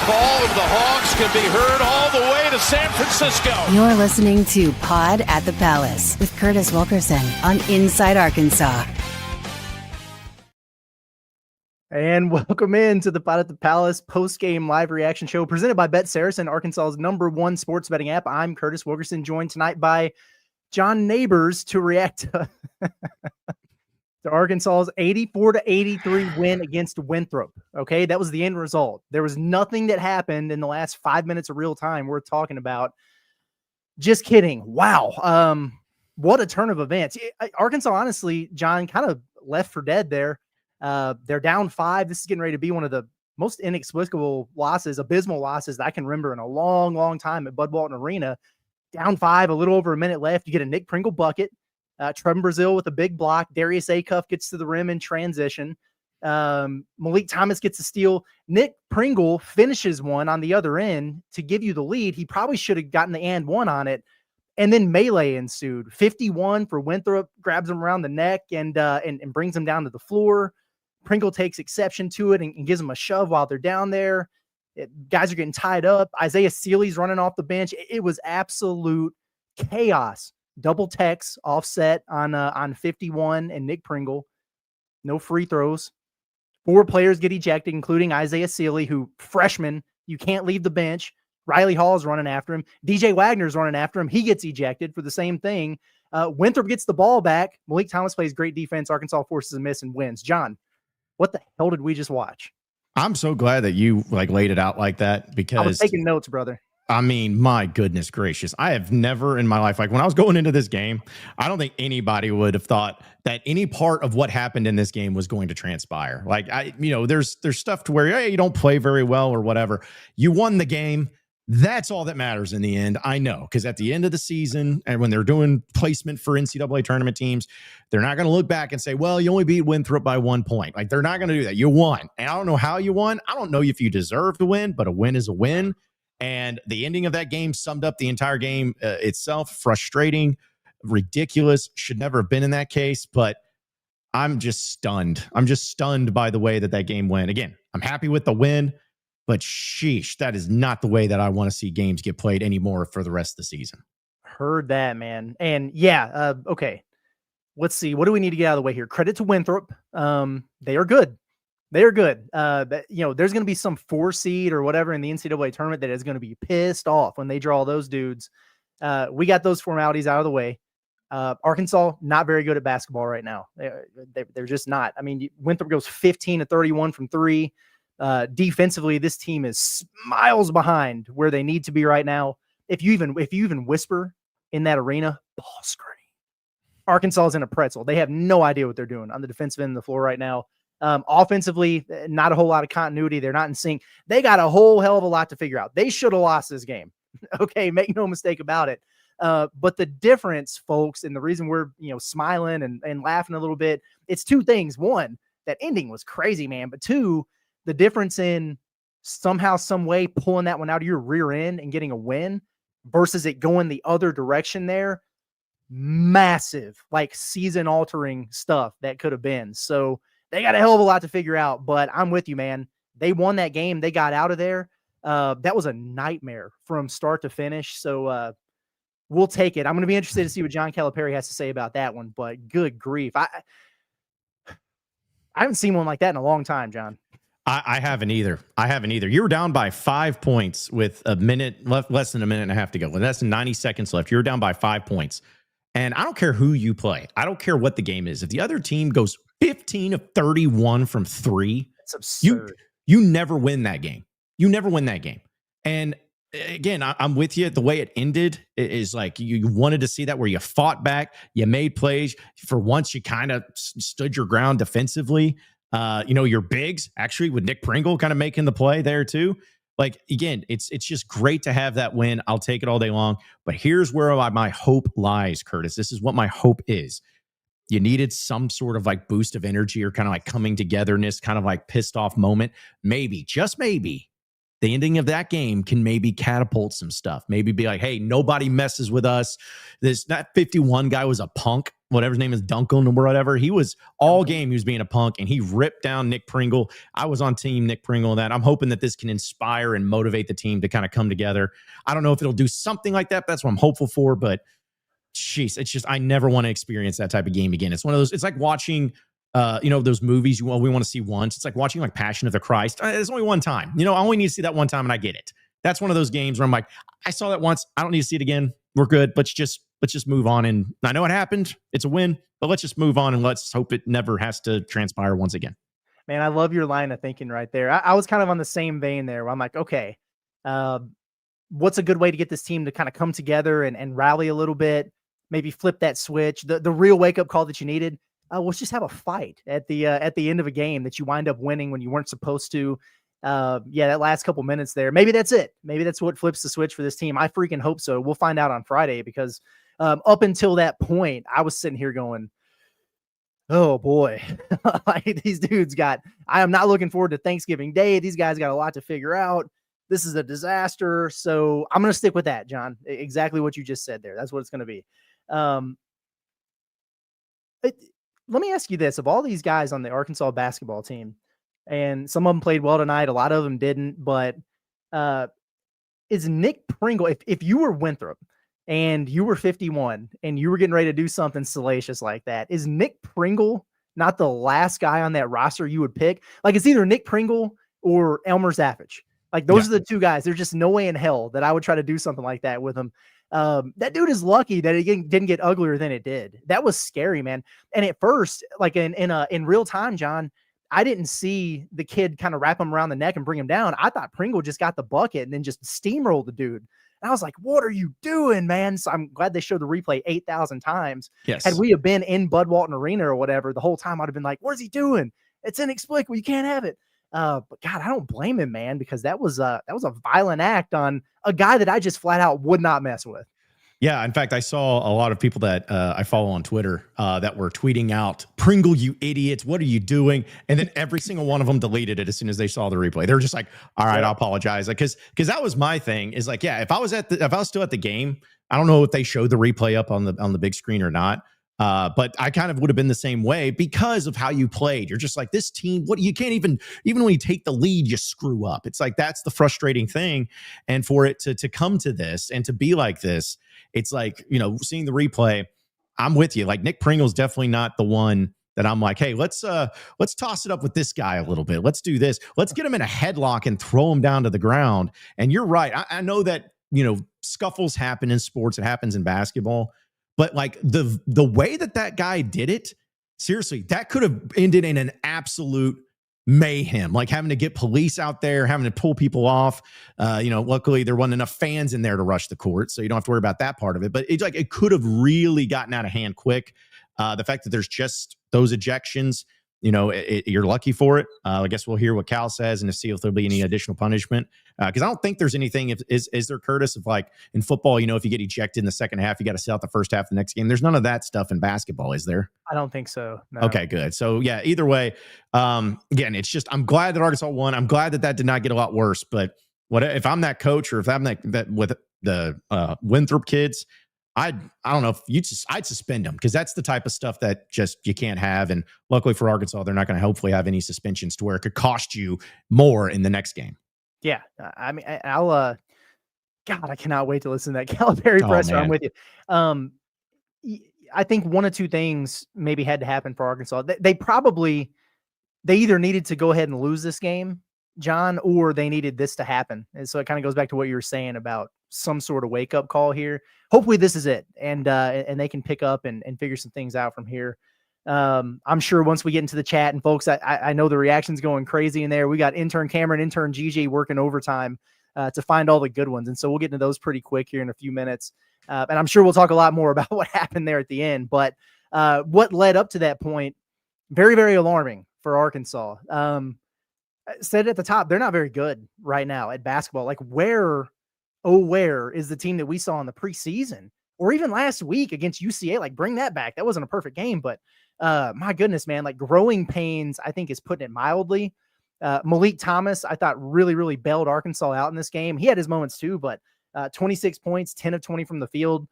call of the Hawks can be heard all the way to San Francisco. You're listening to Pod at the Palace with Curtis Wilkerson on Inside Arkansas. And welcome in to the Pod at the Palace post-game live reaction show presented by SARACEN, Arkansas's #1 sports betting app. I'm Curtis Wilkerson, joined tonight by John Neighbors to react to Arkansas's 84-83 win against Winthrop. Okay, that was the end result. There was nothing that happened in the last 5 minutes of real time worth talking about. Just kidding. Wow. What a turn of events. Arkansas, honestly, John, kind of left for dead there. They're down 5. This is getting ready to be one of the most inexplicable losses, abysmal losses that I can remember in a long, long time at Bud Walton Arena. Down 5, a little over a minute left. You get a Nick Pringle bucket. Trevin Brazile with a big block. Darius Acuff gets to the rim in transition. Malik Thomas gets a steal. Nick Pringle finishes one on the other end to give you the lead. He probably should have gotten the and one on it. And then melee ensued. 51 for Winthrop, grabs him around the neck and brings him down to the floor. Pringle takes exception to it and gives him a shove while they're down there. Guys are getting tied up. Isaiah Sealy's running off the bench. It was absolute chaos. Double techs offset on 51 and Nick Pringle. No free throws. 4 players get ejected, including Isaiah Sealy, who freshman, you can't leave the bench. Riley Hall's running after him. DJ Wagner's running after him. He gets ejected for the same thing. Winthrop gets the ball back. Malik Thomas plays great defense. Arkansas forces a miss and wins. John, what the hell did we just watch? I'm so glad that you laid it out like that, because I was taking notes, brother. I mean, my goodness gracious. I have never in my life, when I was going into this game, I don't think anybody would have thought that any part of what happened in this game was going to transpire. There's stuff to where, hey, you don't play very well or whatever. You won the game. That's all that matters in the end. I know, because at the end of the season, and when they're doing placement for NCAA tournament teams, they're not going to look back and say, well, you only beat Winthrop by 1 point. They're not going to do that. You won. And I don't know how you won. I don't know if you deserve to win, but a win is a win. And the ending of that game summed up the entire game itself. Frustrating, ridiculous, should never have been in that case. But I'm just stunned. I'm just stunned by the way that game went. Again, I'm happy with the win, but sheesh, that is not the way that I want to see games get played anymore for the rest of the season. Heard that, man. And yeah, okay. Let's see. What do we need to get out of the way here? Credit to Winthrop. They are good. They are good. There's going to be some 4 seed or whatever in the NCAA tournament that is going to be pissed off when they draw those dudes. We got those formalities out of the way. Arkansas, not very good at basketball right now. They're just not. I mean, Winthrop goes 15-31 from 3. Defensively, this team is miles behind where they need to be right now. If you even whisper in that arena, ball screen. Arkansas is in a pretzel. They have no idea what they're doing on the defensive end of the floor right now. Offensively, not a whole lot of continuity. They're not in sync. They got a whole hell of a lot to figure out. They should have lost this game. Okay, make no mistake about it. But the difference, folks, and the reason we're smiling and laughing a little bit, it's 2 things. 1, that ending was crazy, man. But 2, the difference in somehow, some way pulling that one out of your rear end and getting a win versus it going the other direction there. Massive, season-altering stuff that could have been. So they got a hell of a lot to figure out, but I'm with you, man. They won that game. They got out of there. That was a nightmare from start to finish. So we'll take it. I'm going to be interested to see what John Calipari has to say about that one, but good grief. I haven't seen one like that in a long time, John. I haven't either. You were down by 5 points with a minute left, less than a minute and a half to go. With less than 90 seconds left, you're down by 5 points. And I don't care who you play. I don't care what the game is. If the other team goes 15-31 from 3, that's absurd. You never win that game. You never win that game. And again, I'm with you. The way it ended is you wanted to see that, where you fought back, you made plays. For once, you kind of stood your ground defensively. Your bigs, actually, with Nick Pringle kind of making the play there too. Again, it's just great to have that win. I'll take it all day long. But here's where my hope lies, Curtis. This is what my hope is. You needed some sort of boost of energy or kind of coming togetherness, kind of pissed off moment. Maybe, just maybe, the ending of that game can maybe catapult some stuff. Maybe be hey, nobody messes with us. That 51 guy was a punk. whatever his name is, Duncan or whatever. He was all game. He was being a punk, and he ripped down Nick Pringle. I was on team Nick Pringle in that. I'm hoping that this can inspire and motivate the team to kind of come together. I don't know if it'll do something like that. But that's what I'm hopeful for. But jeez, it's just I never want to experience that type of game again. It's one of those. It's like watching. Those movies we want to see once. It's like watching like Passion of the Christ. It's only one time. I only need to see that one time, and I get it. That's one of those games where I'm like, I saw that once. I don't need to see it again. We're good. Let's just move on. And I know it happened. It's a win, but let's just move on and let's hope it never has to transpire once again. Man, I love your line of thinking right there. I was kind of on the same vein there where I'm like, okay, what's a good way to get this team to kind of come together and rally a little bit, maybe flip that switch, the real wake-up call that you needed. Let's just have a fight at the end of a game that you wind up winning when you weren't supposed to. That last couple minutes there, maybe that's it. Maybe that's what flips the switch for this team. I freaking hope so. We'll find out on Friday because up until that point, I was sitting here going, oh boy, like these dudes I am not looking forward to Thanksgiving Day. These guys got a lot to figure out. This is a disaster. So I'm going to stick with that, John. Exactly what you just said there. That's what it's going to be. Let me ask you this. Of all these guys on the Arkansas basketball team, and some of them played well tonight, a lot of them didn't, but is Nick Pringle, if you were Winthrop and you were 51 and you were getting ready to do something salacious like that, is Nick Pringle not the last guy on that roster you would pick? Like, it's either Nick Pringle or Elmer Zaffich. Like, those are the two guys. There's just no way in hell that I would try to do something like that with him. That dude is lucky that it didn't get uglier than it did. That was scary, man. And at first, like in real time, John, I didn't see the kid kind of wrap him around the neck and bring him down. I thought Pringle just got the bucket and then just steamrolled the dude. And I was like, what are you doing, man? So I'm glad they showed the replay 8,000 times. Yes. Had we have been in Bud Walton Arena or whatever, the whole time I'd have been like, what is he doing? It's inexplicable. You can't have it. But God, I don't blame him, man, because that was a violent act on a guy that I just flat out would not mess with. Yeah. In fact, I saw a lot of people that I follow on Twitter that were tweeting out, Pringle, you idiots, what are you doing? And then every single one of them deleted it as soon as they saw the replay. They were just like, all right, I'll apologize. Like, cause that was my thing is like, yeah, if I was still at the game, I don't know if they showed the replay up on the big screen or not. But I kind of would have been the same way because of how you played. You're just like, this team, you can't even when you take the lead, you screw up. It's like, that's the frustrating thing. And for it to come to this and to be like this, it's like, seeing the replay, I'm with you. Like, Nick Pringle's definitely not the one that I'm like, hey, let's toss it up with this guy a little bit. Let's do this. Let's get him in a headlock and throw him down to the ground. And you're right. I know that, scuffles happen in sports. It happens in basketball. But like the way that guy did it, seriously, that could have ended in an absolute mayhem, like having to get police out there, having to pull people off. Luckily there wasn't enough fans in there to rush the court, so you don't have to worry about that part of it. But it's like it could have really gotten out of hand quick. The fact that there's just those ejections, you're lucky for it. I guess we'll hear what Cal says and to see if there'll be any additional punishment. Because I don't think there's anything. Is there, Curtis, of like in football, if you get ejected in the second half, you got to sit out the first half of the next game. There's none of that stuff in basketball, is there? I don't think so. No. Okay, good. So yeah, either way, again, it's just I'm glad that Arkansas won. I'm glad that did not get a lot worse. But what if I'm that coach or if I'm that with the Winthrop kids? I don't know if I'd suspend them because that's the type of stuff that just you can't have. And luckily for Arkansas, they're not going to hopefully have any suspensions to where it could cost you more in the next game. Yeah. I mean, God, I cannot wait to listen to that Calipari presser. Man. I'm with you. I think one of two things maybe had to happen for Arkansas. They either needed to go ahead and lose this game, John, or they needed this to happen. And so it kind of goes back to what you were saying about some sort of wake up call here. Hopefully this is it. And they can pick up and figure some things out from here. I'm sure once we get into the chat and folks, I know the reaction's going crazy in there. We got intern Cameron, intern GG working overtime to find all the good ones. And so we'll get into those pretty quick here in a few minutes. And I'm sure we'll talk a lot more about what happened there at the end, but what led up to that point, very, very alarming for Arkansas. Said at the top, they're not very good right now at basketball. Like where is the team that we saw in the preseason or even last week against UCA? Like bring that back. That wasn't a perfect game, but my goodness, man, like growing pains, I think is putting it mildly. Malik Thomas, I thought really, really bailed Arkansas out in this game. He had his moments too, but 26 points, 10 of 20 from the field.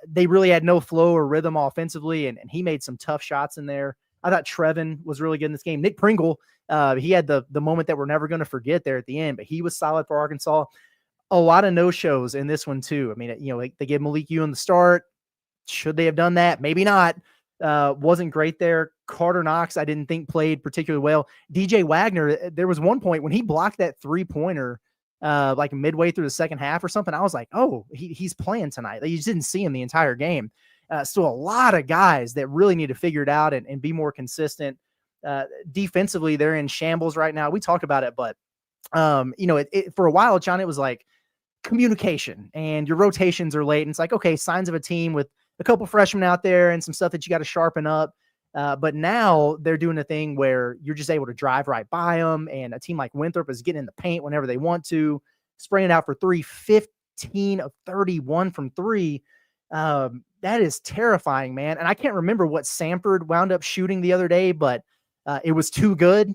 they really had no flow or rhythm offensively, and he made some tough shots in there. I thought Trevin was really good in this game. Nick Pringle, he had the moment that we're never going to forget there at the end, but he was solid for Arkansas. A lot of no-shows in this one too. I mean, like they gave Malik Ewan the start. Should they have done that? Maybe not. Wasn't great there. Carter Knox, I didn't think played particularly well. DJ Wagner, there was one point when he blocked that three-pointer like midway through the second half or something. I was like, oh, he's playing tonight. Like, you just didn't see him the entire game. So a lot of guys that really need to figure it out and be more consistent. Defensively, they're in shambles right now. We talked about it, but for a while, John, it was like communication and your rotations are late. And it's like, okay, signs of a team with a couple freshmen out there and some stuff that you got to sharpen up. But now they're doing a thing where you're just able to drive right by them. And a team like Winthrop is getting in the paint whenever they want to, spraying it out for 15 of 31 from three. That is terrifying, man. And I can't remember what Samford wound up shooting the other day, but it was too good.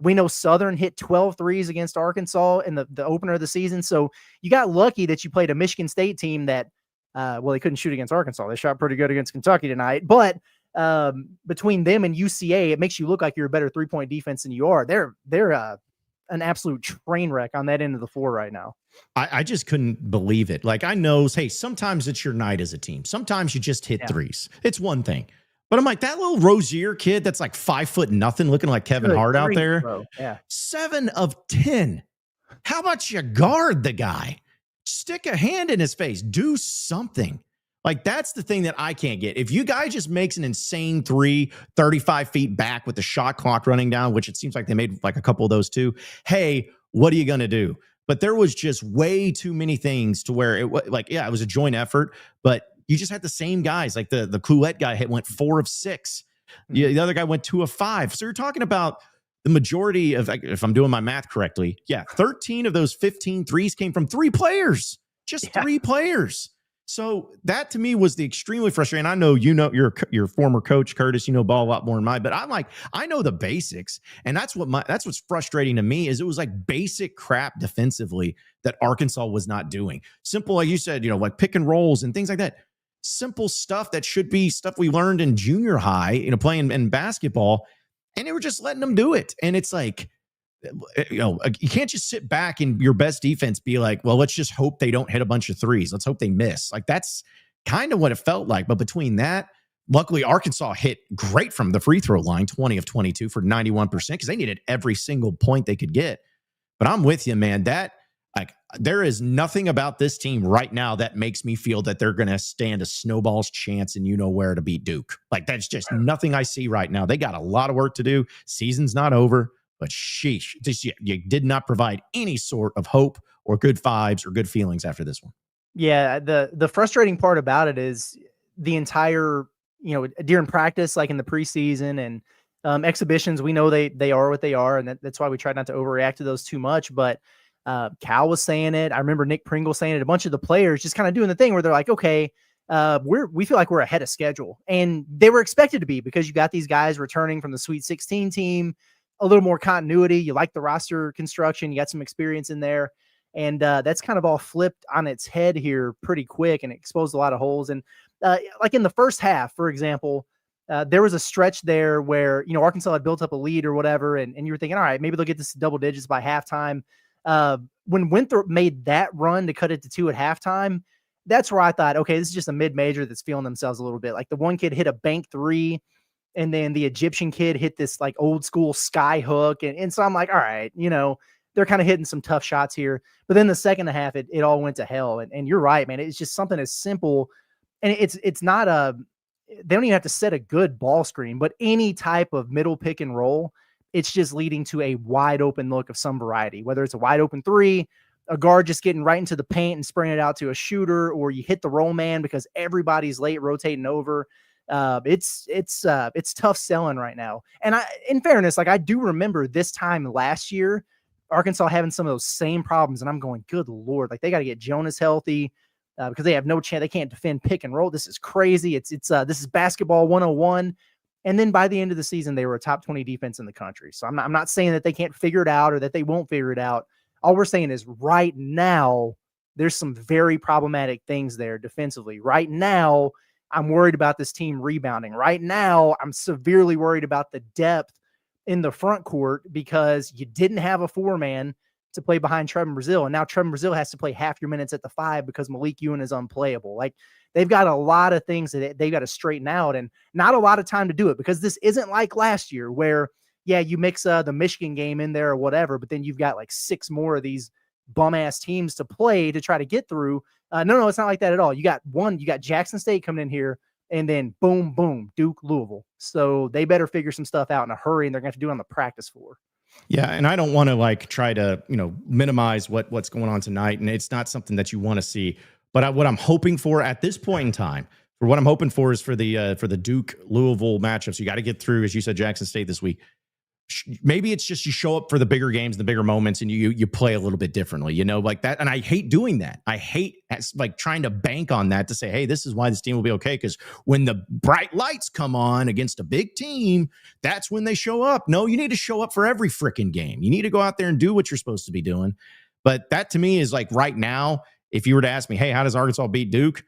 We know Southern hit 12 threes against Arkansas in the opener of the season. So you got lucky that you played a Michigan State team that, they couldn't shoot against Arkansas. They shot pretty good against Kentucky tonight. But between them and UCA, it makes you look like you're a better three-point defense than you are. They're an absolute train wreck on that end of the floor right now. I just couldn't believe it. Like, I know, hey, sometimes it's your night as a team. Sometimes you just hit threes. It's one thing. But I'm like, that little Rozier kid that's like 5'0" looking like Kevin Hart out there. Bro. Yeah. 7 of 10. How about you guard the guy? Stick a hand in his face. Do something. Like, that's the thing that I can't get. If you guy just makes an insane 35 feet back with the shot clock running down, which it seems like they made like a couple of those too. Hey, what are you going to do? But there was just way too many things to where it was like, yeah, it was a joint effort, but you just had the same guys. Like the Clouette guy went 4 of 6. The other guy went 2 of 5. So you're talking about the majority of, if I'm doing my math correctly, 13 of those 15 threes came from 3 players, just 3 players. So that to me was the extremely frustrating. I know, your former coach, Curtis, ball a lot more than mine, but I'm like, I know the basics. And that's what's frustrating to me is it was like basic crap defensively that Arkansas was not doing. Simple, like you said, like pick and rolls and things like that. Simple stuff that should be stuff we learned in junior high, playing in basketball, and they were just letting them do it. And it's like, you can't just sit back and your best defense be like, well, let's just hope they don't hit a bunch of threes. Let's hope they miss. Like, that's kind of what it felt like. But between that, luckily Arkansas hit great from the free throw line, 20 of 22 for 91%, because they needed every single point they could get. But I'm with you, man. There is nothing about this team right now that makes me feel that they're going to stand a snowball's chance and where to beat Duke. Like, that's just nothing I see right now. They got a lot of work to do. Season's not over, but sheesh, you did not provide any sort of hope or good vibes or good feelings after this one. Yeah, the frustrating part about it is the entire, during practice, like in the preseason and exhibitions, we know they are what they are, and that's why we try not to overreact to those too much. But Cal was saying it. I remember Nick Pringle saying it. A bunch of the players just kind of doing the thing where they're like, okay, we feel like we're ahead of schedule. And they were expected to be, because you got these guys returning from the Sweet 16 team, a little more continuity. You like the roster construction. You got some experience in there. And that's kind of all flipped on its head here pretty quick and exposed a lot of holes. And like in the first half, for example, there was a stretch there where, Arkansas had built up a lead or whatever. And you were thinking, all right, maybe they'll get this to double digits by halftime. When Winthrop made that run to cut it to 2 at halftime, that's where I thought, okay, this is just a mid-major that's feeling themselves a little bit. Like the one kid hit a bank 3, and then the Egyptian kid hit this like old school sky hook. And so I'm like, all right, they're kind of hitting some tough shots here. But then the second half, it all went to hell. And you're right, man. It's just something as simple. And it's not they don't even have to set a good ball screen, but any type of middle pick and roll, it's just leading to a wide open look of some variety, whether it's a wide open 3, a guard just getting right into the paint and spraying it out to a shooter, or you hit the roll man because everybody's late rotating over. It's tough selling right now. And in fairness, like I do remember this time last year, Arkansas having some of those same problems. And I'm going, good Lord, like they got to get Jonas healthy because they have no chance. They can't defend pick and roll. This is crazy. This is basketball 101. And then by the end of the season, they were a top 20 defense in the country. So I'm not saying that they can't figure it out or that they won't figure it out. All we're saying is right now, there's some very problematic things there defensively. Right now, I'm worried about this team rebounding. Right now, I'm severely worried about the depth in the front court because you didn't have a 4-man to play behind Trevin Brazile. And now Trevin Brazile has to play half your minutes at the 5 because Malik Ewan is unplayable. Like, they've got a lot of things that they've got to straighten out and not a lot of time to do it, because this isn't like last year where, yeah, you mix the Michigan game in there or whatever, but then you've got like 6 more of these bum ass teams to play to try to get through. No, it's not like that at all. You got Jackson State coming in here, and then boom, boom, Duke, Louisville. So they better figure some stuff out in a hurry, and they're going to have to do it on the practice floor. Yeah, and I don't want to like try to, minimize what's going on tonight, and it's not something that you want to see. But what I'm hoping for at this point in time, what I'm hoping for is for the Duke Louisville matchups. You got to get through, as you said, Jackson State this week. Maybe it's just you show up for the bigger games, the bigger moments, and you play a little bit differently, like that. And I hate doing that. I hate like trying to bank on that to say, hey, this is why this team will be okay. Because when the bright lights come on against a big team, that's when they show up. No, you need to show up for every freaking game. You need to go out there and do what you're supposed to be doing. But that to me is like right now, if you were to ask me, hey, how does Arkansas beat Duke?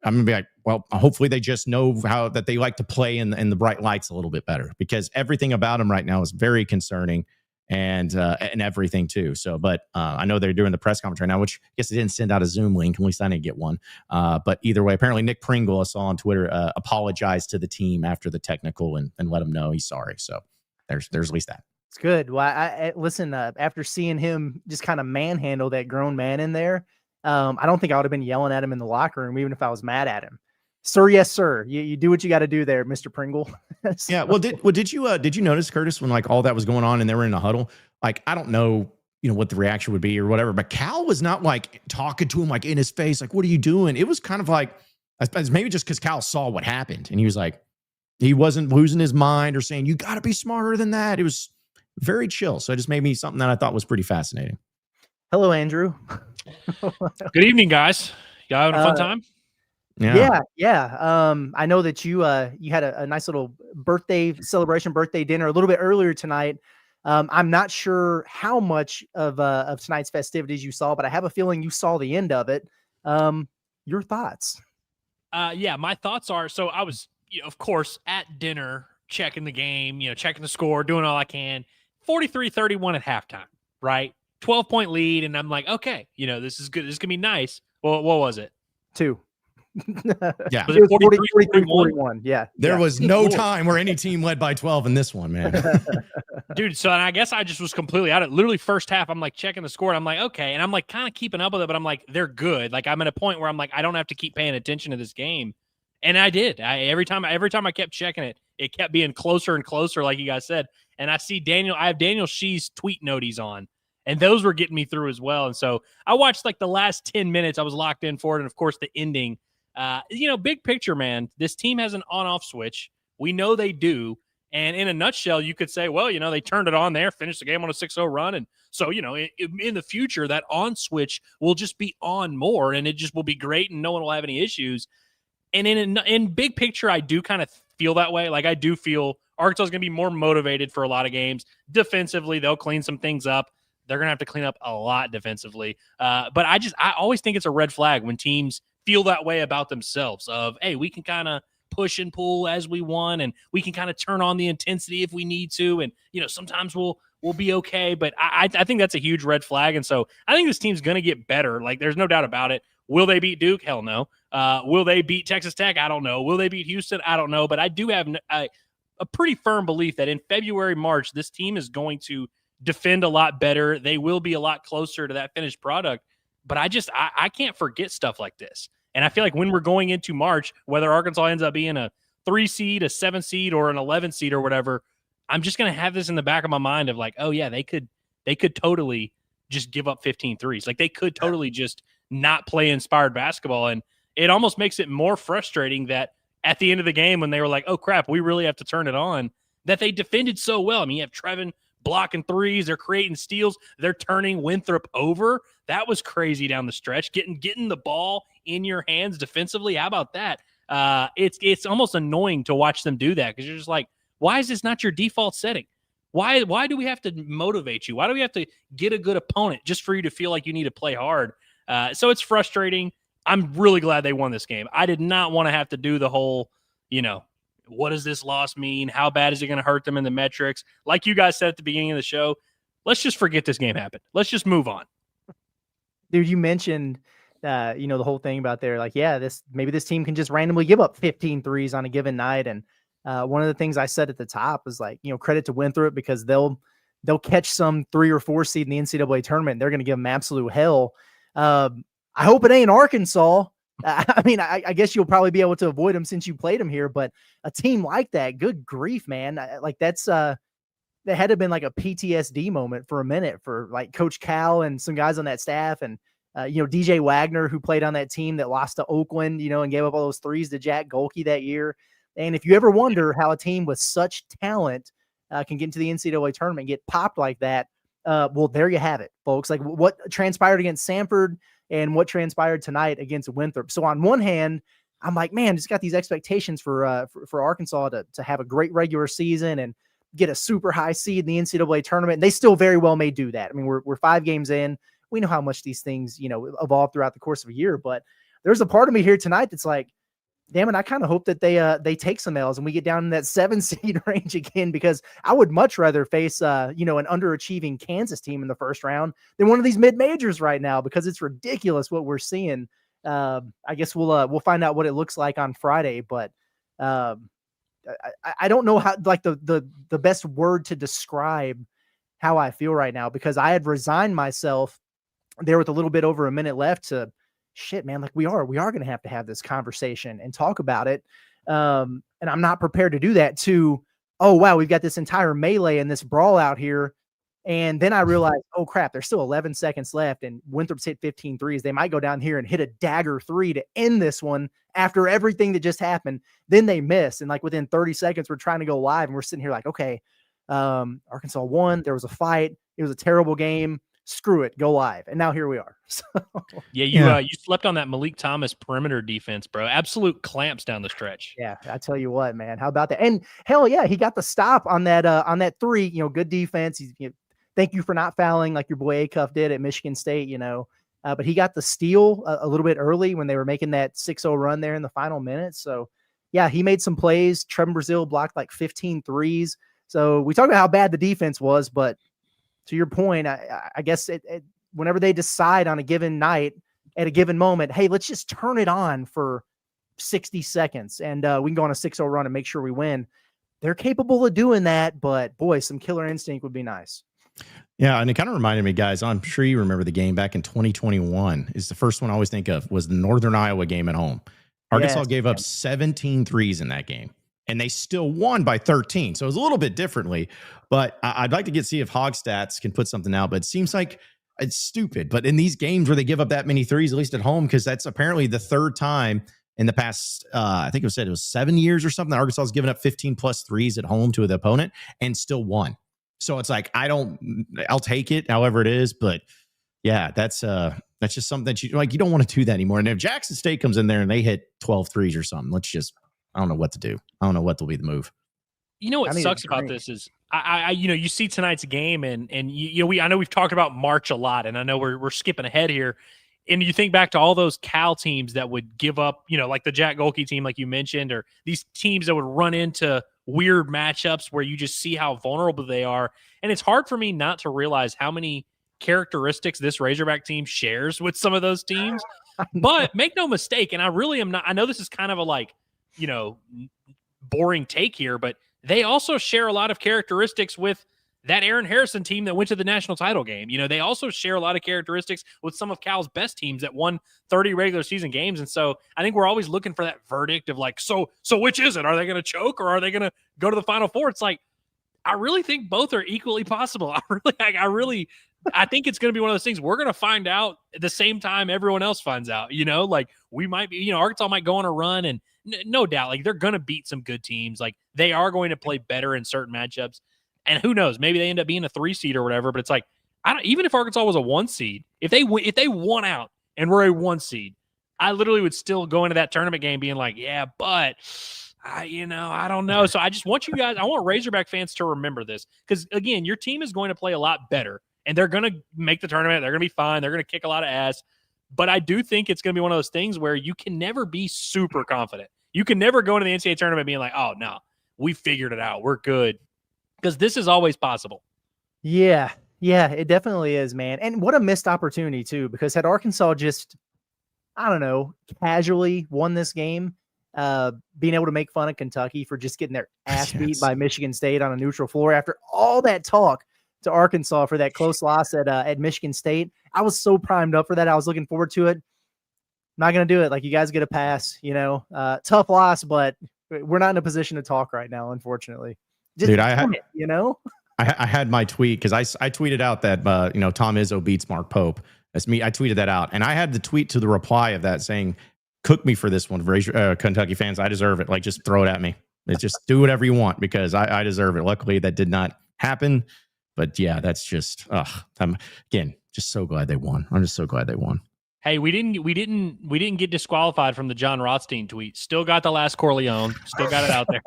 I'm going to be like, well, hopefully they just know how that they like to play in the bright lights a little bit better, because everything about them right now is very concerning and everything too. So, but I know they're doing the press conference right now, which I guess they didn't send out a Zoom link. At least I didn't get one. But either way, apparently Nick Pringle, I saw on Twitter, apologized to the team after the technical and let them know he's sorry. So there's at least that. It's good. Well, I listen, after seeing him just kind of manhandle that grown man in there, I don't think I would have been yelling at him in the locker room, even if I was mad at him. Sir, yes, sir. You do what you got to do there, Mr. Pringle. So. Yeah. Well, did you notice, Curtis, when like all that was going on and they were in a huddle? Like, I don't know, what the reaction would be or whatever, but Cal was not like talking to him like in his face, like, what are you doing? It was kind of like, maybe just because Cal saw what happened and he was like, he wasn't losing his mind or saying, you got to be smarter than that. It was very chill. So it just made me something that I thought was pretty fascinating. Hello, Andrew. Good evening, guys. You having a fun time? Yeah. I know that you had a nice little birthday dinner a little bit earlier tonight. I'm not sure how much of tonight's festivities you saw, but I have a feeling you saw the end of it. Your thoughts? Yeah, my thoughts are, so I was, of course, at dinner, checking the game, checking the score, doing all I can. 43-31 at halftime, right? 12-point lead, and I'm like, okay, this is good. This is gonna be nice. Well, what was it? 2. Yeah, was it 43-41? Yeah, there was no time where any team led by 12 in this one, man. Dude, so I guess I just was completely out of it. Literally first half, I'm like checking the score, and I'm like, okay, and I'm like kind of keeping up with it, but I'm like, they're good. Like, I'm at a point where I'm like, I don't have to keep paying attention to this game, and I did. Every time I kept checking it, it kept being closer and closer, like you guys said. And I see I have Daniel Shee's tweet noties on. And those were getting me through as well. And so I watched like the last 10 minutes. I was locked in for it. And of course, the ending, big picture, man, this team has an on-off switch. We know they do. And in a nutshell, you could say, well, they turned it on there, finished the game on a 6-0 run. And so, in the future, that on switch will just be on more and it just will be great and no one will have any issues. And in big picture, I do kind of feel that way. Like, I do feel Arkansas is going to be more motivated for a lot of games. Defensively, they'll clean some things up. They're going to have to clean up a lot defensively. But I always think it's a red flag when teams feel that way about themselves of, hey, we can kind of push and pull as we want, and we can kind of turn on the intensity if we need to. And, sometimes we'll be okay. But I think that's a huge red flag. And so I think this team's going to get better. Like, there's no doubt about it. Will they beat Duke? Hell no. Will they beat Texas Tech? I don't know. Will they beat Houston? I don't know. But I do have a pretty firm belief that in February, March, this team is going to defend a lot better. They will be a lot closer to that finished product. But I can't forget stuff like this. And I feel like when we're going into March, whether Arkansas ends up being a 3 seed, a 7 seed, or an 11 seed or whatever, I'm just going to have this in the back of my mind of like, oh yeah, they could totally just give up 15 threes. Like, they could totally just not play inspired basketball. And it almost makes it more frustrating that at the end of the game, when they were like, oh crap, we really have to turn it on, that they defended so well. I mean, you have Trevin blocking threes, they're creating steals, they're turning Winthrop over. That was crazy down the stretch. Getting the ball in your hands defensively. How about that? It's almost annoying to watch them do that, because you're just like, why is this not your default setting? Why do we have to motivate you? Why do we have to get a good opponent just for you to feel like you need to play hard? So it's frustrating. I'm really glad they won this game. I did not want to have to do the whole, what does this loss mean? How bad is it going to hurt them in the metrics? Like you guys said at the beginning of the show, let's just forget this game happened. Let's just move on. Dude, you mentioned, the whole thing about there, like, maybe this team can just randomly give up 15 threes on a given night. And one of the things I said at the top was like, credit to Winthrop because they'll catch some 3 or 4 seed in the NCAA tournament. They're going to give them absolute hell. I hope it ain't Arkansas. I guess you'll probably be able to avoid them since you played them here, but a team like that, good grief, man. Like that had to have been like a PTSD moment for a minute for like Coach Cal and some guys on that staff. And, DJ Wagner, who played on that team that lost to Oakland, and gave up all those threes to Jack Golke that year. And if you ever wonder how a team with such talent can get into the NCAA tournament and get popped like that, well, there you have it, folks. Like what transpired against Samford and what transpired tonight against Winthrop. So on one hand, I'm like, man, just got these expectations for Arkansas to have a great regular season and get a super high seed in the NCAA tournament. And they still very well may do that. I mean, we're 5 games in. We know how much these things, evolve throughout the course of a year. But there's a part of me here tonight that's like, damn it, I kind of hope that they take some L's and we get down in that 7 seed range again, because I would much rather face, an underachieving Kansas team in the first round than one of these mid-majors right now, because it's ridiculous what we're seeing. I guess we'll find out what it looks like on Friday, but I don't know how, like the best word to describe how I feel right now, because I had resigned myself there with a little bit over a minute left to shit, man, like we are going to have this conversation and talk about it. And I'm not prepared to do that to, oh, wow, we've got this entire melee and this brawl out here. And then I realized, oh crap, there's still 11 seconds left and Winthrop's hit 15 threes. They might go down here and hit a dagger 3 to end this one after everything that just happened. Then they miss. And like within 30 seconds, we're trying to go live and we're sitting here like, okay, Arkansas won. There was a fight. It was a terrible game. Screw it, go live. And now here we are. So, you slept on that Malik Thomas perimeter defense, bro. Absolute clamps down the stretch. Yeah, I tell you what, man. How about that? And hell yeah, he got the stop on that 3. Good defense. Thank you for not fouling like your boy Acuff did at Michigan State. But he got the steal a little bit early when they were making that 6-0 run there in the final minutes. So yeah, he made some plays. Trevin Brazile blocked like 15 threes. So we talk about how bad the defense was, but to your point, I guess whenever they decide on a given night at a given moment, hey, let's just turn it on for 60 seconds and we can go on a 6-0 run and make sure we win. They're capable of doing that, but boy, some killer instinct would be nice. Yeah, and it kind of reminded me, guys, I'm sure you remember the game back in 2021 is the first one I always think of, was the Northern Iowa game at home. Arkansas gave up 17 threes in that game. And they still won by 13. So it was a little bit differently. But I'd like to see if Hogstats can put something out. But it seems like it's stupid. But in these games where they give up that many threes, at least at home, because that's apparently the 3rd time in the past, I think it was 7 years or something, Arkansas has given up 15-plus threes at home to the opponent and still won. So it's like, I'll take it however it is. But yeah, that's just something that you don't want to do that anymore. And if Jackson State comes in there and they hit 12 threes or something, I don't know what to do. I don't know what will be the move. You know what sucks about this is you see tonight's game and I know we've talked about March a lot, and I know we're skipping ahead here. And you think back to all those Cal teams that would give up, like the Jack Golke team, like you mentioned, or these teams that would run into weird matchups where you just see how vulnerable they are. And it's hard for me not to realize how many characteristics this Razorback team shares with some of those teams. But make no mistake, and I really am not. I know this is kind of a boring take here, but they also share a lot of characteristics with that Aaron Harrison team that went to the national title game. They also share a lot of characteristics with some of Cal's best teams that won 30 regular season games. And so I think we're always looking for that verdict of like, so which is it? Are they going to choke or are they going to go to the Final Four? It's like, I really think both are equally possible. I think it's going to be one of those things we're going to find out at the same time everyone else finds out, like we might be, Arkansas might go on a run and no doubt, like they're going to beat some good teams. Like they are going to play better in certain matchups, and who knows, maybe they end up being a 3 seed or whatever. But it's like, even if Arkansas was a 1 seed, if they won out and were a 1 seed, I literally would still go into that tournament game being like, yeah, but I don't know. So I just want I want Razorback fans to remember this, because again, your team is going to play a lot better and they're going to make the tournament. They're going to be fine. They're going to kick a lot of ass. But I do think it's going to be one of those things where you can never be super confident. You can never go into the NCAA tournament being like, oh, no, we figured it out. We're good. Because this is always possible. Yeah, it definitely is, man. And what a missed opportunity, too, because had Arkansas just, I don't know, casually won this game, being able to make fun of Kentucky for just getting their ass beat by Michigan State on a neutral floor after all that talk to Arkansas for that close loss at Michigan State. I was so primed up for that. I was looking forward to it. Not going to do it. Like, you guys get a pass, tough loss, but we're not in a position to talk right now, unfortunately. Just Dude, I had my tweet because I tweeted out that, Tom Izzo beats Mark Pope. That's me. I tweeted that out, and I had the tweet to the reply of that saying, cook me for this one, Kentucky fans. I deserve it. Like, just throw it at me. Just do whatever you want because I deserve it. Luckily, that did not happen. But yeah, that's just, I'm again just so glad they won. I'm just so glad they won. Hey, we didn't get disqualified from the John Rothstein tweet. Still got the last Corleone. Still got it out there.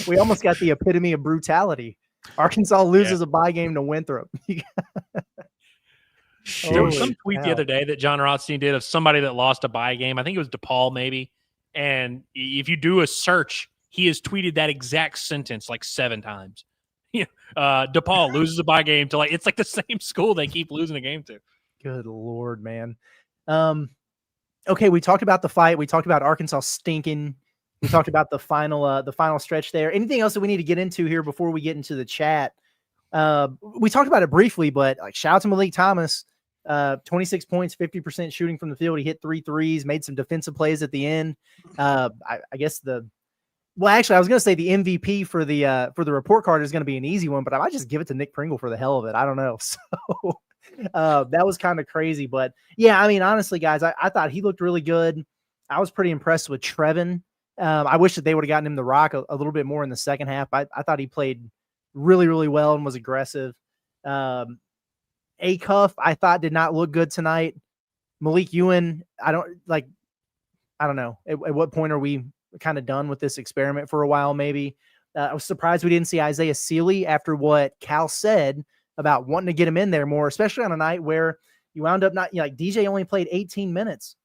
We almost got the epitome of brutality. Arkansas loses a bye game to Winthrop. There was some tweet the other day that John Rothstein did of somebody that lost a bye game. I think it was DePaul maybe. And if you do a search, he has tweeted that exact sentence like 7 times. DePaul loses a bye game to it's like the same school they keep losing a game to. Good Lord, man. Okay, we talked about the fight. We talked about Arkansas stinking. We talked about the final stretch there. Anything else that we need to get into here before we get into the chat? We talked about it briefly, but shout out to Malik Thomas. 26 points, 50% shooting from the field. He hit 3 threes, made some defensive plays at the end. I guess actually, I was going to say the MVP for the report card is going to be an easy one, but I might just give it to Nick Pringle for the hell of it. I don't know. So that was kind of crazy, but yeah, I mean, honestly, guys, I thought he looked really good. I was pretty impressed with Trevin. I wish that they would have gotten him the rock a little bit more in the second half. I thought he played really, really well and was aggressive. Acuff, I thought did not look good tonight. Malik Ewan, I don't know. At what point are we kind of done with this experiment for a while? Maybe. I was surprised we didn't see Isaiah Sealy after what Cal said about wanting to get him in there more, especially on a night where you wound up DJ only played 18 minutes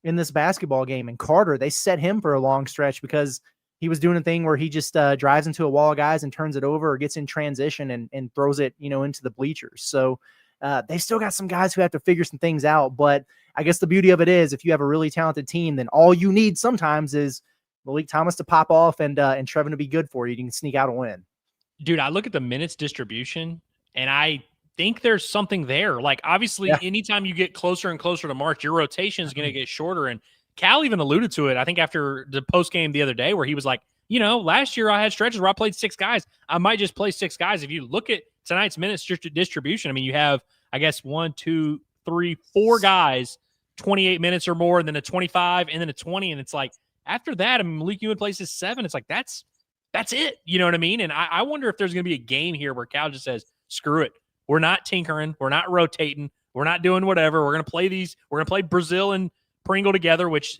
in this basketball game. And Carter, they set him for a long stretch because he was doing a thing where he just drives into a wall of guys and turns it over or gets in transition and throws it, into the bleachers. So they still got some guys who have to figure some things out. But I guess the beauty of it is if you have a really talented team, then all you need sometimes is Malik Thomas to pop off and Trevin to be good for you. You can sneak out a win. Dude, I look at the minutes distribution and I think there's something there. Like, obviously, anytime you get closer and closer to March, your rotation is going to get shorter. And Cal even alluded to it, I think, after the post game the other day, where he was like, last year I had stretches where I played 6 guys. I might just play 6 guys. If you look at tonight's minutes distribution, I mean, you have, I guess, 1, 2, 3, 4 guys, 28 minutes or more, and then a 25, and then a 20. And it's like, after that, I mean, Malik Ewan plays his 7. It's like, that's it. You know what I mean? And I wonder if there's going to be a game here where Cal just says, screw it. We're not tinkering. We're not rotating. We're not doing whatever. We're going to play these. We're going to play Brazil and Pringle together, which,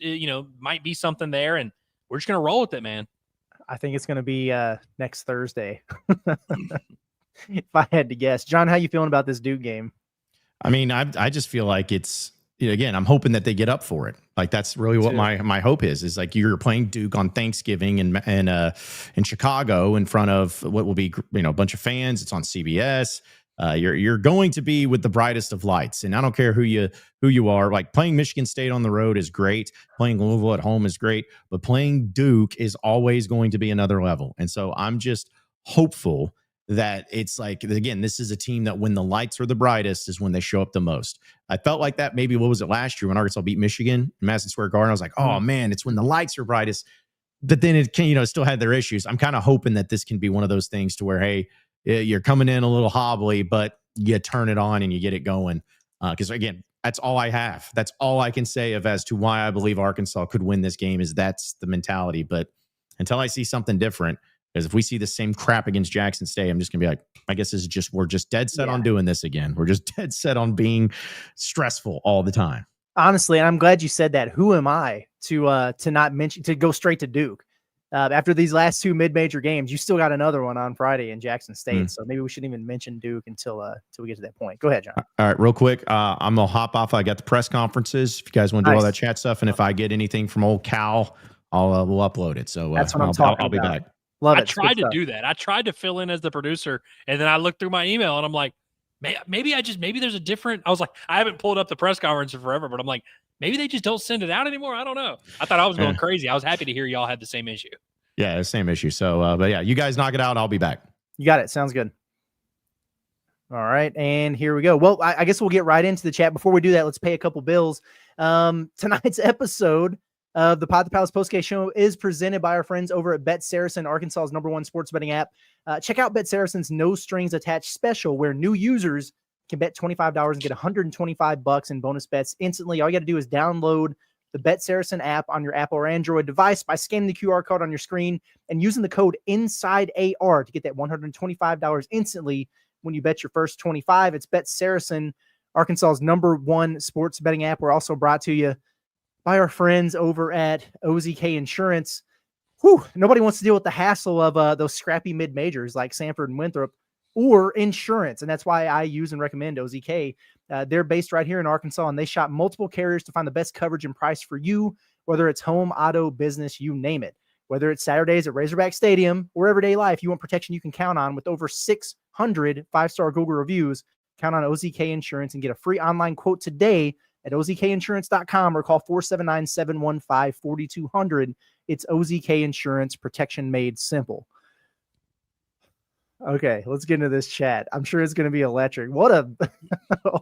might be something there. And we're just going to roll with it, man. I think it's going to be next Thursday. If I had to guess. John, how you feeling about this Duke game? I mean, I just feel like it's, again, I'm hoping that they get up for it. Like, that's really what my hope is like you're playing Duke on Thanksgiving in Chicago in front of what will be, a bunch of fans. It's on CBS. You're going to be with the brightest of lights, and I don't care who you are. Like, playing Michigan State on the road is great. Playing Louisville at home is great, but playing Duke is always going to be another level. And so I'm just hopeful that it's like, again, this is a team that when the lights are the brightest is when they show up the most. I felt like that maybe, what was it, last year when Arkansas beat Michigan in Madison Square Garden? I was like, oh man, it's when the lights are brightest. But then it can, still had their issues. I'm kind of hoping that this can be one of those things to where, hey, you're coming in a little hobbly, but you turn it on and you get it going. Because again, that's all I have. That's all I can say as to why I believe Arkansas could win this game is that's the mentality. But until I see something different, because if we see the same crap against Jackson State, I'm just going to be like, I guess we're just dead set on doing this again. We're just dead set on being stressful all the time. Honestly, and I'm glad you said that. Who am I to not mention, to go straight to Duke? after these last two mid-major games, you still got another one on Friday in Jackson State. So maybe we shouldn't even mention Duke until we get to that point. Go ahead, John. All right, real quick. I'm going to hop off. I got the press conferences. If you guys want to do all Nice. that chat stuff, and if I get anything from old Cal, we'll upload it. So that's what I'm talking about. I'll be back. Love it. I tried to do that. I tried to fill in as the producer, and then I looked through my email, and I'm like, maybe there's a different. I was like, I haven't pulled up the press conference in forever, but I'm like, maybe they just don't send it out anymore. I don't know. I thought I was going crazy. I was happy to hear y'all had the same issue. Yeah, same issue. So, but yeah, you guys knock it out. I'll be back. You got it. Sounds good. All right, and here we go. Well, I guess we'll get right into the chat. Before we do that, let's pay a couple bills. Tonight's episode of the Pod the Palace Postgame Show is presented by our friends over at BetSaracen, Arkansas's #1 sports betting app. Check out BetSaracen's no strings attached special, where new users can bet $25 and get $125 in bonus bets instantly. All you got to do is download the BetSaracen app on your Apple or Android device by scanning the QR code on your screen and using the code INSIDEAR to get that $125 instantly when you bet your first 25. It's BetSaracen, Arkansas's #1 sports betting app. We're also brought to you by our friends over at OZK Insurance. Whew, nobody wants to deal with the hassle of those scrappy mid-majors like Samford and Winthrop or insurance, and that's why I use and recommend OZK. They're based right here in Arkansas, and they shop multiple carriers to find the best coverage and price for you, whether it's home, auto, business, you name it. Whether it's Saturdays at Razorback Stadium or everyday life, you want protection you can count on. With over 600 five-star Google reviews, count on OZK Insurance and get a free online quote today at ozkinsurance.com or call 479-715-4200. It's OZK Insurance, protection made simple. Okay, let's get into this chat. I'm sure it's going to be electric. What a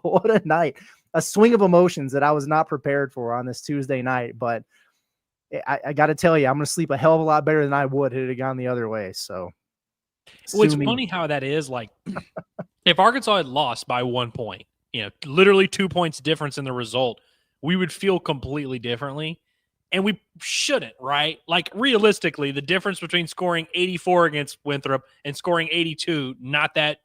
what a night. A swing of emotions that I was not prepared for on this Tuesday night, but I got to tell you, I'm going to sleep a hell of a lot better than I would had it gone the other way. So, well, it's funny how that is. Like, if Arkansas had lost by 1 point, literally 2 points difference in the result, we would feel completely differently. And we shouldn't, right? Like, realistically, the difference between scoring 84 against Winthrop and scoring 82, not that,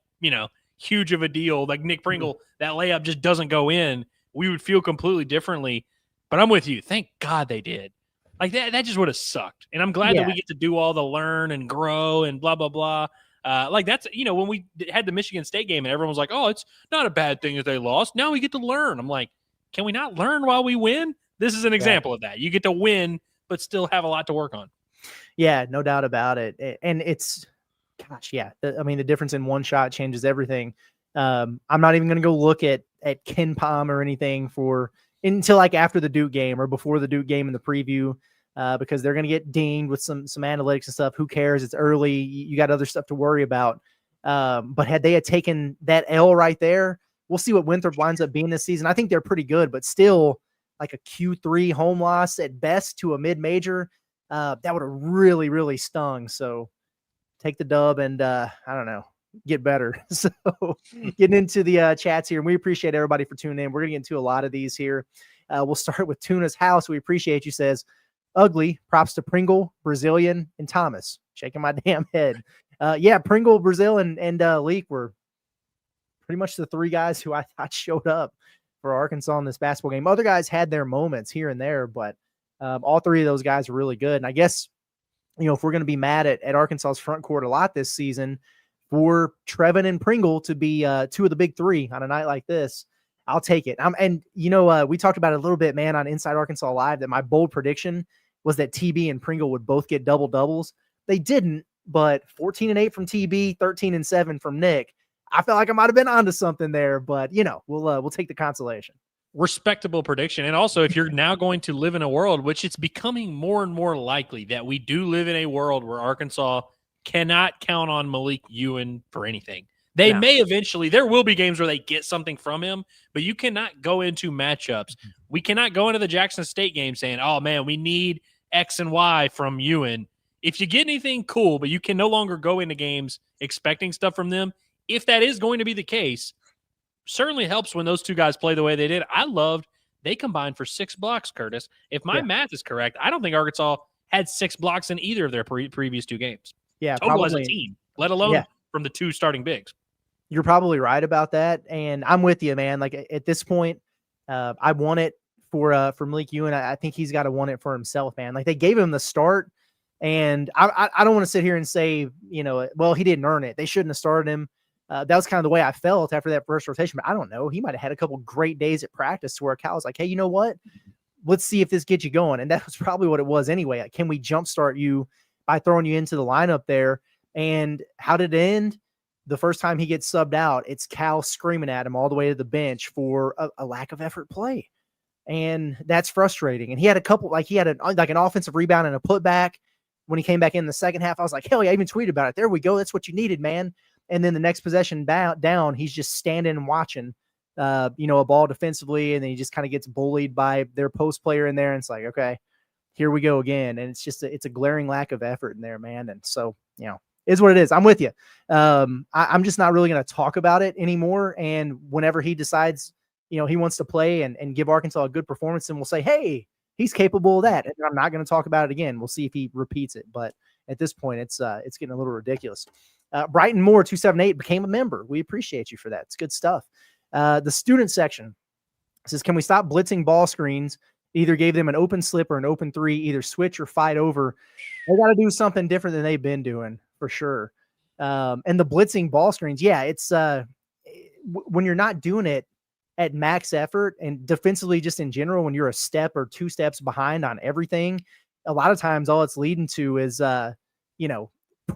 huge of a deal. Like Nick Pringle, that layup just doesn't go in. We would feel completely differently. But I'm with you. Thank God they did. Like, that just would have sucked. And I'm glad that we get to do all the learn and grow and blah, blah, blah. Like, that's, when we had the Michigan State game and everyone was like, oh, it's not a bad thing if they lost. Now we get to learn. I'm like, can we not learn while we win? This is an example of that. You get to win, but still have a lot to work on. Yeah, no doubt about it. And it's, gosh, yeah. The difference in one shot changes everything. I'm not even going to go look at Ken Pom or anything until like after the Duke game or before the Duke game in the preview, because they're going to get dinged with some analytics and stuff. Who cares? It's early. You got other stuff to worry about. But had they taken that L right there, we'll see what Winthrop winds up being this season. I think they're pretty good, but still, like a Q3 home loss at best to a mid-major, that would have really, really stung. So take the dub and, I don't know, get better. So getting into the chats here, and we appreciate everybody for tuning in. We're going to get into a lot of these here. We'll start with Tuna's House. We appreciate you, says, ugly, props to Pringle, Brazilian, and Thomas. Shaking my damn head. Yeah, Pringle, Brazil, and Leak were pretty much the three guys who I thought showed up for Arkansas in this basketball game. Other guys had their moments here and there, but all three of those guys are really good. And I guess, if we're going to be mad at Arkansas's front court a lot this season, for Trevin and Pringle to be two of the big three on a night like this, I'll take it. We talked about it a little bit, man, on Inside Arkansas Live, that my bold prediction was that TB and Pringle would both get double doubles. They didn't, but 14-8 from TB, 13-7 from Nick. I felt like I might have been onto something there, but we'll take the consolation. Respectable prediction. And also, if you're now going to live in a world, which it's becoming more and more likely that we do live in a world where Arkansas cannot count on Malik Ewan for anything. They may eventually, there will be games where they get something from him, but you cannot go into matchups. We cannot go into the Jackson State game saying, oh man, we need X and Y from Ewan. If you get anything, cool, but you can no longer go into games expecting stuff from them. If that is going to be the case, certainly helps when those two guys play the way they did. They combined for 6 blocks, Curtis. If my math is correct, I don't think Arkansas had 6 blocks in either of their previous two games. Yeah, total probably, as a team, let alone from the two starting bigs. You're probably right about that, and I'm with you, man. Like at this point, I want it for Malik Ewan. I think he's got to want it for himself, man. Like they gave him the start, And I don't want to sit here and say, well, he didn't earn it. They shouldn't have started him. That was kind of the way I felt after that first rotation, but I don't know. He might have had a couple great days at practice to where Cal was like, hey, you know what? Let's see if this gets you going. And that was probably what it was anyway. Like, can we jumpstart you by throwing you into the lineup there? And how did it end? The first time he gets subbed out, it's Cal screaming at him all the way to the bench for a lack of effort play. And that's frustrating. And he had a couple, like he had an offensive rebound and a putback when he came back in the second half. I was like, hell yeah, I even tweeted about it. There we go. That's what you needed, man. And then the next possession down, he's just standing and watching, a ball defensively. And then he just kind of gets bullied by their post player in there. And it's like, okay, here we go again. And it's just, it's a glaring lack of effort in there, man. And so, is what it is. I'm with you. I'm just not really going to talk about it anymore. And whenever he decides, he wants to play and give Arkansas a good performance, and we'll say, hey, he's capable of that. And I'm not going to talk about it again. We'll see if he repeats it. But at this point, it's getting a little ridiculous. Brighton Moore 278 became a member. We appreciate you for that. It's good stuff. The student section says, can we stop blitzing ball screens? Either gave them an open slip or an open three, either switch or fight over. They got to do something different than they've been doing for sure. And the blitzing ball screens. Yeah. It's when you're not doing it at max effort and defensively, just in general, when you're a step or two steps behind on everything, a lot of times all it's leading to is,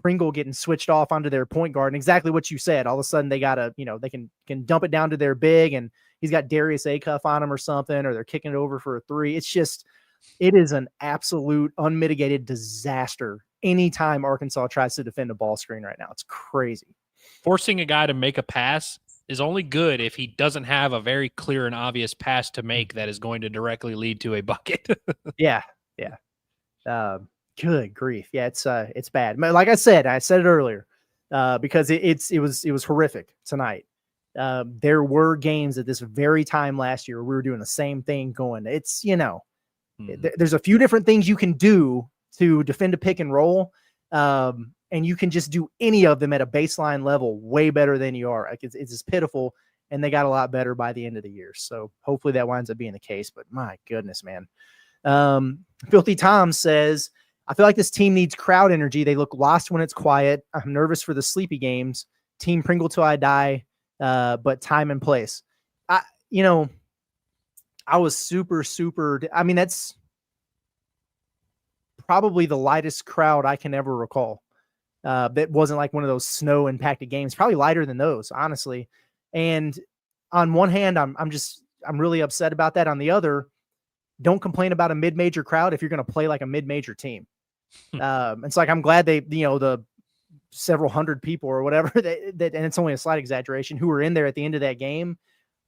Pringle getting switched off onto their point guard. And exactly what you said, all of a sudden they got to, they can dump it down to their big, and he's got Darius Acuff on him or something, or they're kicking it over for a three. It is an absolute unmitigated disaster anytime Arkansas tries to defend a ball screen right now. It's crazy. Forcing a guy to make a pass is only good if he doesn't have a very clear and obvious pass to make that is going to directly lead to a bucket. Yeah. Good grief. Yeah, it's bad. Like I said it earlier, because it was horrific tonight. There were games at this very time last year where we were doing the same thing going. It's, there's a few different things you can do to defend a pick and roll. And you can just do any of them at a baseline level way better than you are. Like it's just pitiful. And they got a lot better by the end of the year. So hopefully that winds up being the case, but my goodness, man. Filthy Tom says, I feel like this team needs crowd energy. They look lost when it's quiet. I'm nervous for the sleepy games. Team Pringle till I die. But time and place. I was super, that's probably the lightest crowd I can ever recall. That wasn't like one of those snow impacted games, probably lighter than those, honestly. And on one hand, I'm really upset about that. On the other, don't complain about a mid-major crowd if you're going to play like a mid-major team. It's like, I'm glad they, the several hundred people or whatever that, and it's only a slight exaggeration, who were in there at the end of that game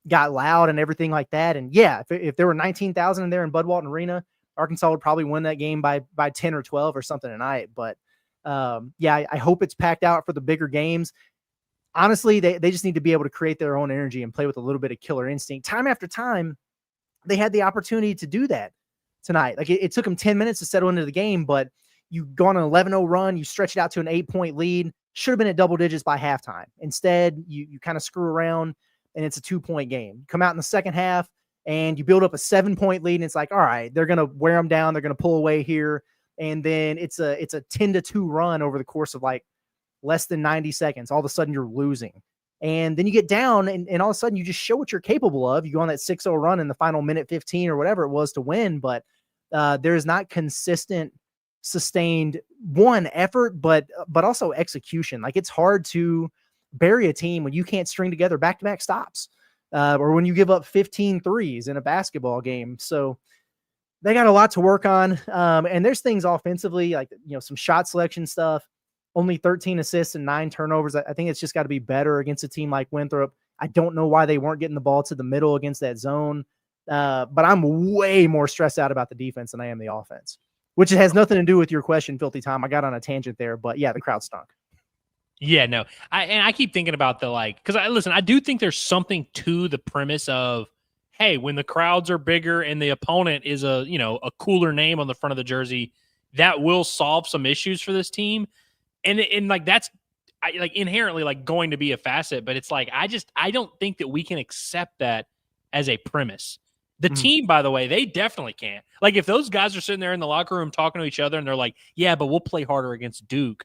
got loud and everything like that. And yeah, if there were 19,000 in there in Bud Walton Arena, Arkansas would probably win that game by 10 or 12 or something tonight. But I hope it's packed out for the bigger games. Honestly, they just need to be able to create their own energy and play with a little bit of killer instinct. Time after time, they had the opportunity to do that tonight. Like it took them 10 minutes to settle into the game, but you go on an 11-0 run, you stretch it out to an 8-point lead, should have been at double digits by halftime. Instead, you kind of screw around and it's a 2-point game. Come out in the second half and you build up a 7-point lead, and it's like, all right, they're going to wear them down. They're going to pull away here. And then it's a 10-2 run over the course of like less than 90 seconds. All of a sudden you're losing. And then you get down and all of a sudden you just show what you're capable of. You go on that 6-0 run in the final minute 15 or whatever it was to win. But there's not consistent, sustained effort, but also execution. Like it's hard to bury a team when you can't string together back-to-back stops, or when you give up 15 threes in a basketball game. So they got a lot to work on. And there's things offensively, like, some shot selection stuff, only 13 assists and 9 turnovers. I think it's just got to be better against a team like Winthrop. I don't know why they weren't getting the ball to the middle against that zone. But I'm way more stressed out about the defense than I am the offense, which has nothing to do with your question, Filthy Tom. I got on a tangent there, but yeah, the crowd stunk. Yeah, no. I keep thinking about because I do think there's something to the premise of, hey, when the crowds are bigger and the opponent is a cooler name on the front of the jersey, that will solve some issues for this team. And like, that's inherently like going to be a facet, but it's like, I don't think that we can accept that as a premise. The team, by the way, they definitely can't. Like, if those guys are sitting there in the locker room talking to each other and they're like, yeah, but we'll play harder against Duke.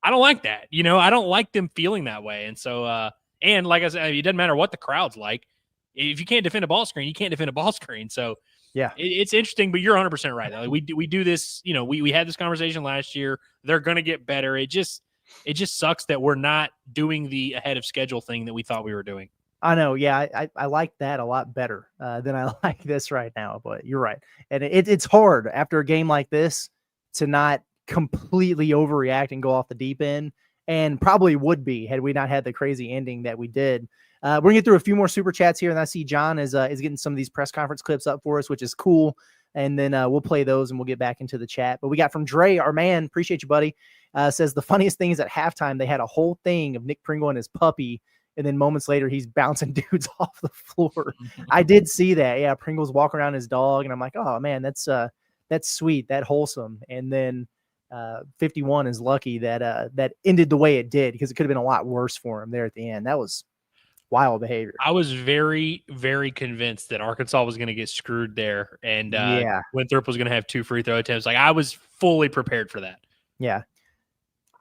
I don't like that. I don't like them feeling that way. And so, and like I said, it doesn't matter what the crowd's like. If you can't defend a ball screen, you can't defend a ball screen. So, yeah, it's interesting, but you're 100% right. Like, we do this, we had this conversation last year. They're going to get better. It just sucks that we're not doing the ahead of schedule thing that we thought we were doing. I know. Yeah, I like that a lot better than I like this right now. But you're right. And it's hard after a game like this to not completely overreact and go off the deep end, and probably would be had we not had the crazy ending that we did. We're going to get through a few more super chats here, and I see John is getting some of these press conference clips up for us, which is cool. And then we'll play those and we'll get back into the chat. But we got from Dre, our man, appreciate you, buddy, says the funniest thing is at halftime they had a whole thing of Nick Pringle and his puppy, and then moments later he's bouncing dudes off the floor. I did see that. Yeah, Pringle's walking around his dog, and I'm like, oh man, that's sweet, that wholesome. And then 51 is lucky that that ended the way it did, because it could have been a lot worse for him there at the end. That was wild behavior. I was very, very convinced that Arkansas was going to get screwed there, and Winthrop was going to have 2 free throw attempts. Like, I was fully prepared for that. Yeah,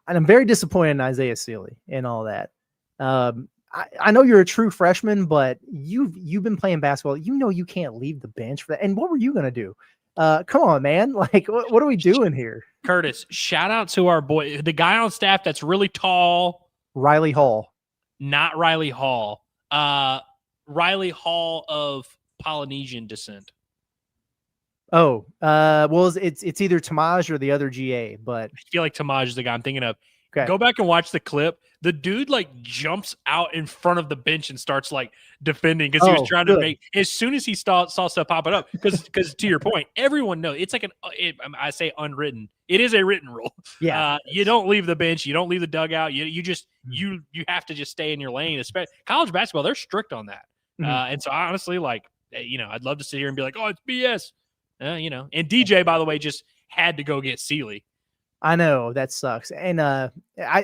and I'm very disappointed in Isaiah Sealy and all that. I know you're a true freshman, but you've been playing basketball. You can't leave the bench for that. And what were you going to do? Come on, man. Like, what are we doing here? Curtis, shout out to our boy, the guy on staff that's really tall. Riley Hall. Not Riley Hall. Riley Hall of Polynesian descent. Oh, well, it's either Tamaj or the other GA, but I feel like Tamaj is the guy I'm thinking of. Okay. Go back and watch the clip. The dude jumps out in front of the bench and starts defending, because he was trying to make, as soon as he saw stuff popping up, because to your point, everyone knows it's like I say unwritten. It is a written rule. Yeah. You don't leave the bench. You don't leave the dugout. You just you have to just stay in your lane. Especially college basketball, they're strict on that. And so I honestly, I'd love to sit here and be like, oh, it's BS. And DJ, by the way, just had to go get Sealy. I know that sucks. And the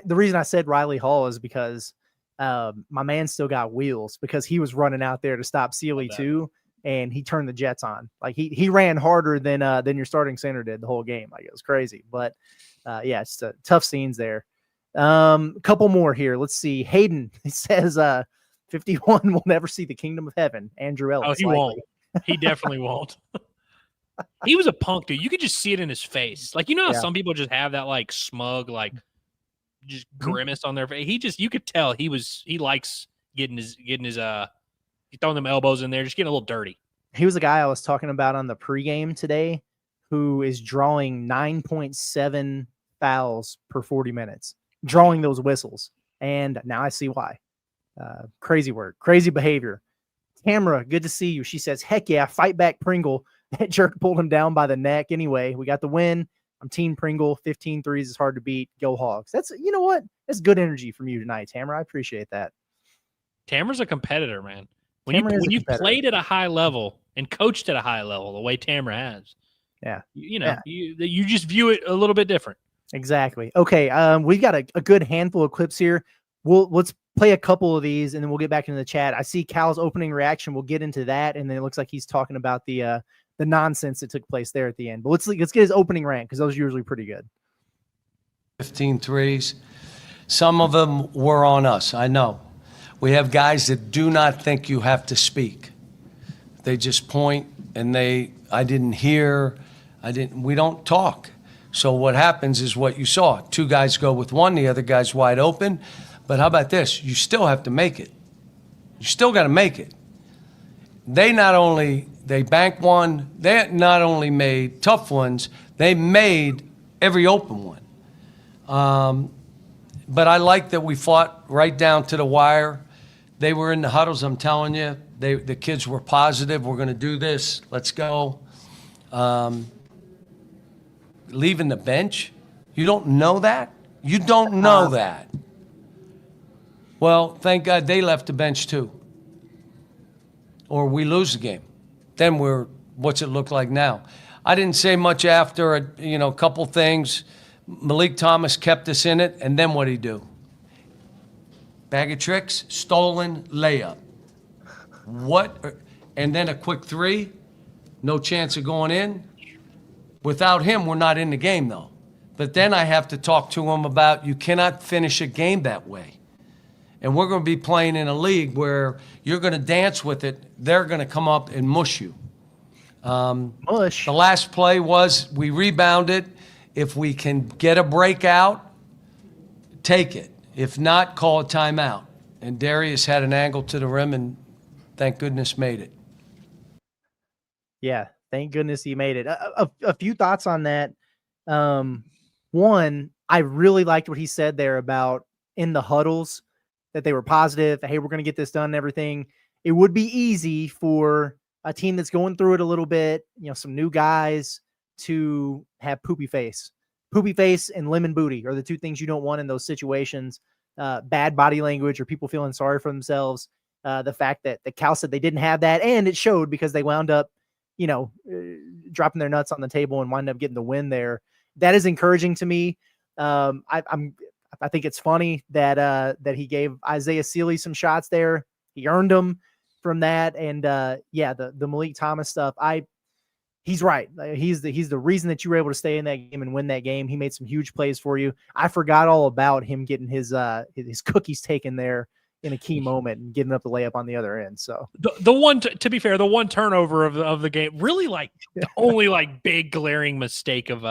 reason I said Riley Hall is because my man still got wheels, because he was running out there to stop Sealy too, and he turned the jets on. Like, he ran harder than your starting center did the whole game. Like, it was crazy. But yeah, it's tough scenes there. Couple more here. Let's see. Hayden, he says 51 will never see the kingdom of heaven. Andrew Ellis. Oh, he won't. He definitely won't. He was a punk, dude. You could just see it in his face. How some people just have that smug, just grimace on their face. You could tell he likes getting his throwing them elbows in there, just getting a little dirty. He was the guy I was talking about on the pregame today, who is drawing 9.7 fouls per 40 minutes, drawing those whistles. And now I see why. Crazy work, crazy behavior. Tamara, good to see you. She says, heck yeah, fight back Pringle. That jerk pulled him down by the neck. Anyway, we got the win. I'm Team Pringle. 15 threes is hard to beat. Go Hogs. That's, you know what? That's good energy from you tonight, Tamara. I appreciate that. Tamara's a competitor, man. When you played at a high level and coached at a high level, the way Tamara has, you just view it a little bit different. Exactly. Okay, we've got a good handful of clips here. Let's play a couple of these, and then we'll get back into the chat. I see Cal's opening reaction. We'll get into that, and then it looks like he's talking about the nonsense that took place there at the end. But let's get his opening rant, because those are usually pretty good. 15 threes. Some of them were on us, I know. We have guys that do not think you have to speak. They just point, and I didn't hear, we don't talk. So what happens is what you saw. 2 guys go with 1, the other guy's wide open. But how about this? You still have to make it. You still got to make it. They banked one. They not only made tough ones, they made every open one. But I like that we fought right down to the wire. They were in the huddles, I'm telling you. The kids were positive. We're going to do this. Let's go. Leaving the bench? You don't know that? You don't know that. Well, thank God they left the bench too. Or we lose the game. Then what's it look like now? I didn't say much after, a couple things. Malik Thomas kept us in it, and then what'd he do? Bag of tricks, stolen layup. What? and then a quick three, no chance of going in. Without him, we're not in the game, though. But then I have to talk to him about you cannot finish a game that way. And we're going to be playing in a league where you're going to dance with it. They're going to come up and mush you. Mush. The last play was we rebounded. If we can get a breakout, take it. If not, call a timeout. And Darius had an angle to the rim and thank goodness made it. Yeah, thank goodness he made it. A few thoughts on that. One, I really liked what he said there about in the huddles that they were positive. Hey, we're going to get this done and everything. It would be easy for a team that's going through it a little bit, some new guys to have poopy face. Poopy face and lemon booty are the two things you don't want in those situations. Bad body language or people feeling sorry for themselves. The fact that the Cal said they didn't have that, and it showed because they wound up, dropping their nuts on the table and wind up getting the win there. That is encouraging to me. I think it's funny that he gave Isaiah Sealy some shots there. He earned them from that. And the Malik Thomas stuff, he's right. He's the reason that you were able to stay in that game and win that game. He made some huge plays for you. I forgot all about him getting his cookies taken there in a key moment and giving up the layup on the other end. So the one, to be fair, the one turnover of the game, really the only big glaring mistake of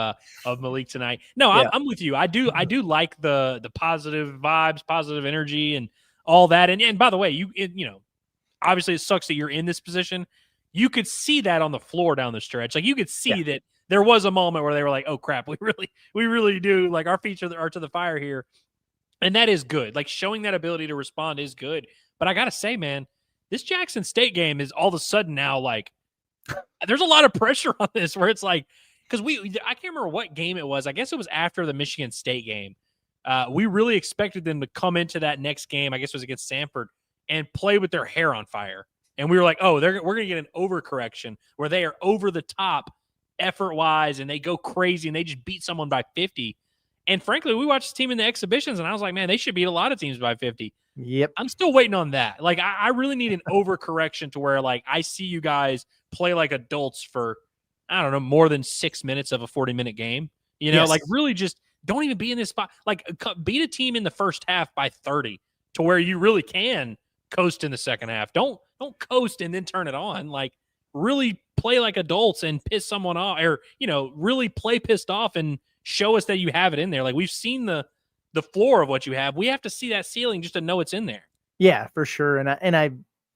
Malik tonight. No, yeah. I'm with you. I do like the positive vibes, positive energy, and all that. And by the way, obviously it sucks that you're in this position. You could see that on the floor down the stretch. You could see that there was a moment where they were like, "Oh crap, we really do our feet are to the fire here." And that is good. Showing that ability to respond is good. But I got to say, man, this Jackson State game is all of a sudden now there's a lot of pressure on this where it's because I can't remember what game it was. I guess it was after the Michigan State game. We really expected them to come into that next game, I guess it was against Samford, and play with their hair on fire. And we were like, oh, we're going to get an overcorrection where they are over the top effort-wise and they go crazy and they just beat someone by 50. And frankly, we watched the team in the exhibitions, and I was like, man, they should beat a lot of teams by 50. Yep. I'm still waiting on that. I really need an overcorrection to where, I see you guys play like adults for, I don't know, more than 6 minutes of a 40-minute game. Really just don't even be in this spot. Beat a team in the first half by 30 to where you really can coast in the second half. Don't coast and then turn it on. Really play like adults and piss someone off, or, really play pissed off and show us that you have it in there. We've seen the floor of what you have. We have to see that ceiling just to know it's in there. Yeah, for sure. And I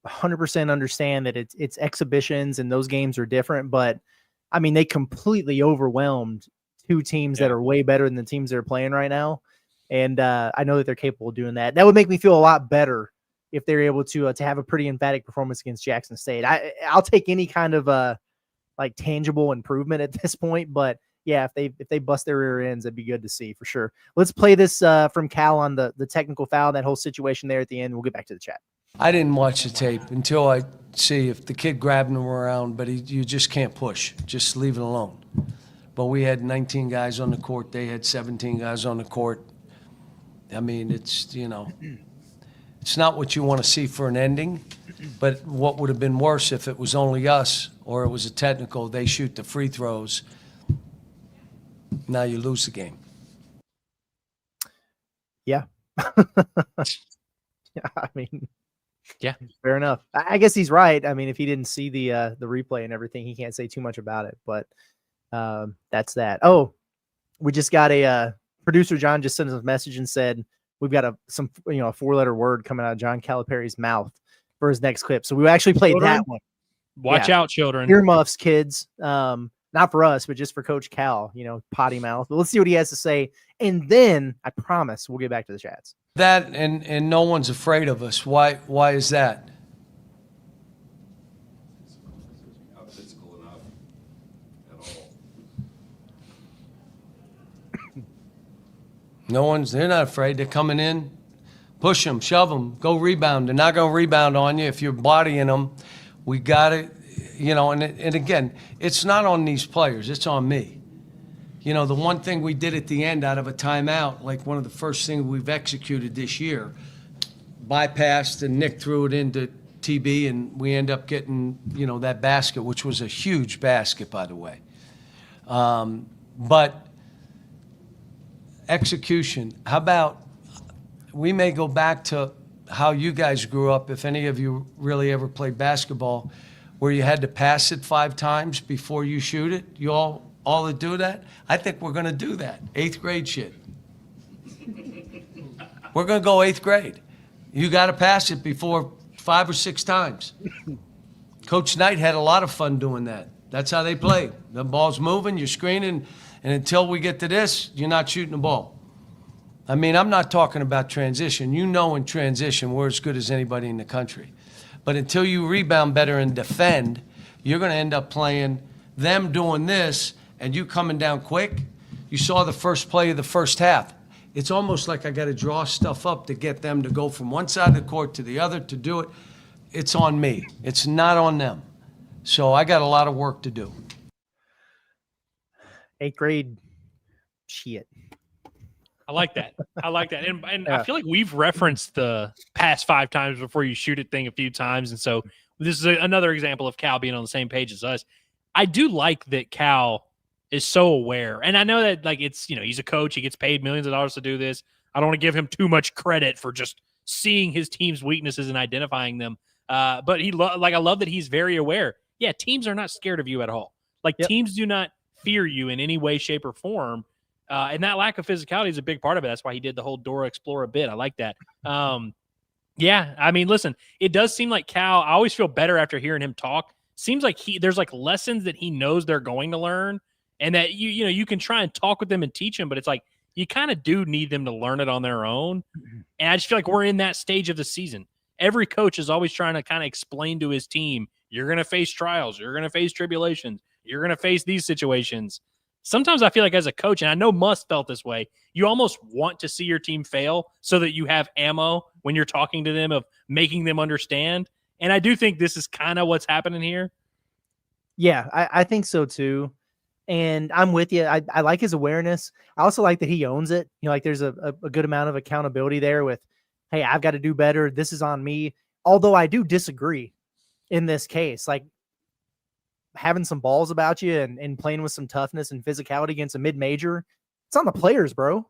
100% understand that it's exhibitions and those games are different, but I mean, they completely overwhelmed two teams that are way better than the teams that are playing right now. And I know that they're capable of doing that. That would make me feel a lot better if they're able to have a pretty emphatic performance against Jackson State. I'll take any kind of tangible improvement at this point, but yeah, if they bust their rear ends, that'd be good to see for sure. Let's play this from Cal on the technical foul, that whole situation there at the end. We'll get back to the chat. I didn't watch the tape until I see if the kid grabbed him around, but you just can't push. Just leave it alone. But we had 19 guys on the court. They had 17 guys on the court. I mean, it's not what you want to see for an ending, but what would have been worse if it was only us or it was a technical, they shoot the free throws. Now you lose the game. Yeah. I mean, yeah, fair enough. I guess he's right. I mean, if he didn't see the replay and everything, he can't say too much about it, but that's that. Oh, we just got a producer John just sent us a message and said we've got a 4-letter word coming out of John Calipari's mouth for his next clip. So we actually played that one. Watch out, children. Earmuffs, kids. Not for us, but just for Coach Cal, potty mouth. But let's see what he has to say. And then I promise we'll get back to the chats. That and no one's afraid of us. Why is that? Not physical enough at all. They're not afraid. They're coming in. Push them, shove them, go rebound. They're not going to rebound on you if you're bodying them. We got it. And again, it's not on these players. It's on me. The one thing we did at the end out of a timeout, one of the first things we've executed this year, bypassed and Nick threw it into TB, and we end up getting, that basket, which was a huge basket, by the way. But execution, how about we may go back to how you guys grew up, if any of you really ever played basketball, where you had to pass it 5 times before you shoot it. You all that do that? I think we're going to do that. 8th grade shit. We're going to go 8th grade. You got to pass it before 5 or 6 times. Coach Knight had a lot of fun doing that. That's how they played. The ball's moving, you're screening, and until we get to this, you're not shooting the ball. I mean, I'm not talking about transition. You know, in transition, we're as good as anybody in the country. But until you rebound better and defend, you're going to end up playing them doing this and you coming down quick. You saw the first play of the first half. It's almost like I got to draw stuff up to get them to go from one side of the court to the other to do it. It's on me. It's not on them. So I got a lot of work to do. 8th grade shit. I like that. I like that. And I feel like we've referenced the pass 5 times before you shoot it thing a few times. And so this is another example of Cal being on the same page as us. I do like that Cal is so aware. And I know that, like, it's, he's a coach. He gets paid millions of dollars to do this. I don't want to give him too much credit for just seeing his team's weaknesses and identifying them. But I love that he's very aware. Yeah, teams are not scared of you at all. Like, teams do not fear you in any way, shape, or form. And that lack of physicality is a big part of it. That's why he did the whole Dora Explorer bit. I like that. Yeah, I mean, listen, it does seem like Cal, I always feel better after hearing him talk. Seems like there's like lessons that he knows they're going to learn, and that you can try and talk with them and teach them, but it's like you kind of do need them to learn it on their own. And I just feel like we're in that stage of the season. Every coach is always trying to kind of explain to his team, you're going to face trials, you're going to face tribulations, you're going to face these situations. Sometimes I feel like as a coach, and I know Muss felt this way, you almost want to see your team fail so that you have ammo when you're talking to them of making them understand. And I do think this is kind of what's happening here. Yeah, I think so too. And I'm with you. I like his awareness. I also like that he owns it. Like there's a good amount of accountability there with, hey, I've got to do better. This is on me. Although I do disagree in this case. Like, having some balls about you and playing with some toughness and physicality against a mid-major, it's on the players, bro.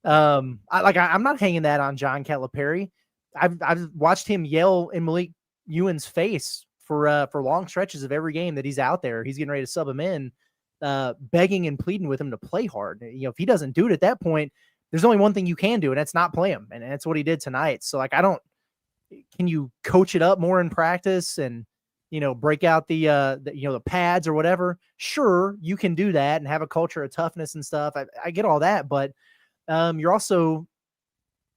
I'm not hanging that on John Calipari. I've watched him yell in Malik Ewan's face for long stretches of every game that he's out there. He's getting ready to sub him in, begging and pleading with him to play hard. If he doesn't do it at that point, there's only one thing you can do, and that's not play him. And that's what he did tonight. So can you coach it up more in practice and, break out the pads or whatever? Sure, you can do that and have a culture of toughness and stuff. I get all that, but you're also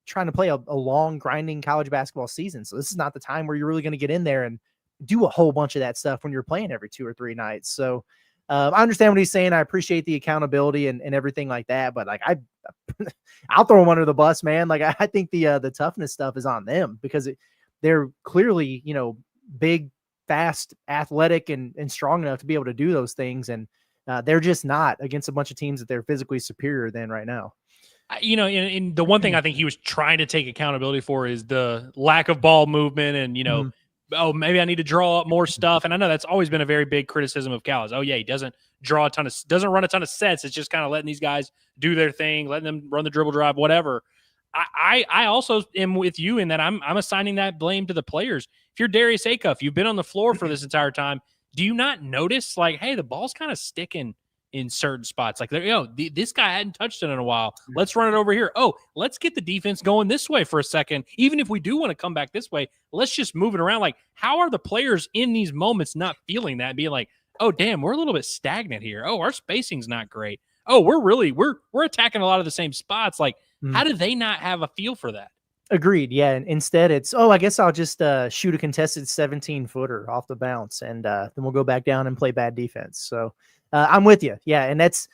trying to play a long, grinding college basketball season. So this is not the time where you're really going to get in there and do a whole bunch of that stuff when you're playing every 2 or 3 nights. So I understand what he's saying. I appreciate the accountability and everything like that. But like I'll throw him under the bus, man. Like I think the toughness stuff is on them because they're clearly big, fast, athletic, and strong enough to be able to do those things. And they're just not against a bunch of teams that they're physically superior than right now. And the one thing I think he was trying to take accountability for is the lack of ball movement and, oh, maybe I need to draw up more stuff. And I know that's always been a very big criticism of Cal is, oh, yeah, he doesn't run a ton of sets. It's just kind of letting these guys do their thing, letting them run the dribble drive, whatever. I also am with you in that I'm assigning that blame to the players. If you're Darius Acuff, you've been on the floor for this entire time. Do you not notice, like, hey, the ball's kind of sticking in certain spots? Like, this guy hadn't touched it in a while. Let's run it over here. Oh, let's get the defense going this way for a second. Even if we do want to come back this way, let's just move it around. Like, how are the players in these moments not feeling that and being like, oh, damn, we're a little bit stagnant here. Oh, our spacing's not great. Oh, we're attacking a lot of the same spots. Like, how do they not have a feel for that? Agreed. Yeah. And instead it's, I guess I'll just shoot a contested 17-footer off the bounce and then we'll go back down and play bad defense. So I'm with you. Yeah. And that's,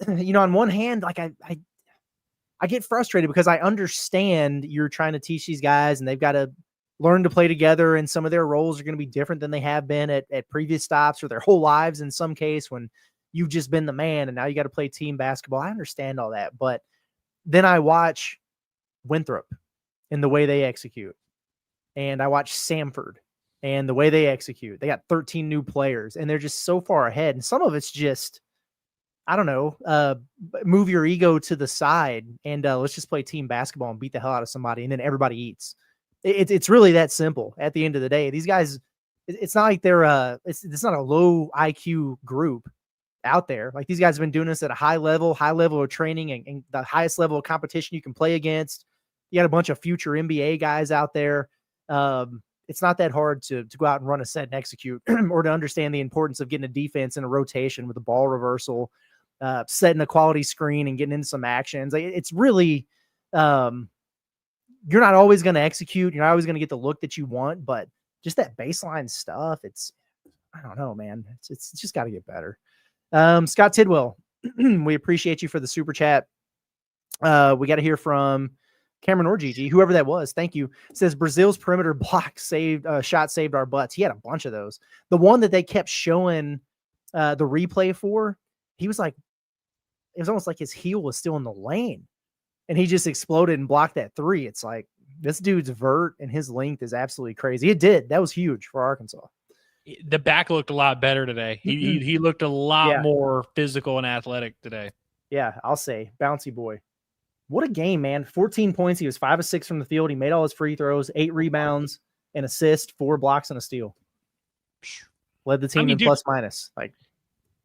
on one hand, like I get frustrated because I understand you're trying to teach these guys and they've got to learn to play together and some of their roles are going to be different than they have been at previous stops or their whole lives in some case when you've just been the man and now you got to play team basketball. I understand all that, but then I watch Winthrop in the way they execute. And I watch Samford and the way they execute. They got 13 new players, and they're just so far ahead. And some of it's just, I don't know, move your ego to the side and let's just play team basketball and beat the hell out of somebody, and then everybody eats. It's really that simple. At the end of the day, these guys, it's not like they're it's not a low IQ group out there. Like, these guys have been doing this at a high level of training and the highest level of competition you can play against. You got a bunch of future NBA guys out there. It's not that hard to go out and run a set and execute or to understand the importance of getting a defense in a rotation with a ball reversal, setting a quality screen and getting into some actions. It's really, you're not always going to execute. You're not always going to get the look that you want, but just that baseline stuff, I don't know, man. It's just got to get better. Scott Tidwell, we appreciate you for the super chat. We got to hear from Cameron or Gigi, whoever that was. Thank you. It says Brazil's perimeter block shot saved our butts. He had a bunch of those. The one that they kept showing the replay for, he was like, it was almost like his heel was still in the lane, and he just exploded and blocked that three. It's like, this dude's vert and his length is absolutely crazy. It did. That was huge for Arkansas. The back looked a lot better today. He looked a lot more physical and athletic today. Yeah, I'll say bouncy boy. What a game, man. 14 points. He was 5 of 6 from the field. He made all his free throws, 8 rebounds, an assist, 4 blocks, and a steal. Led the team in plus minus. Like,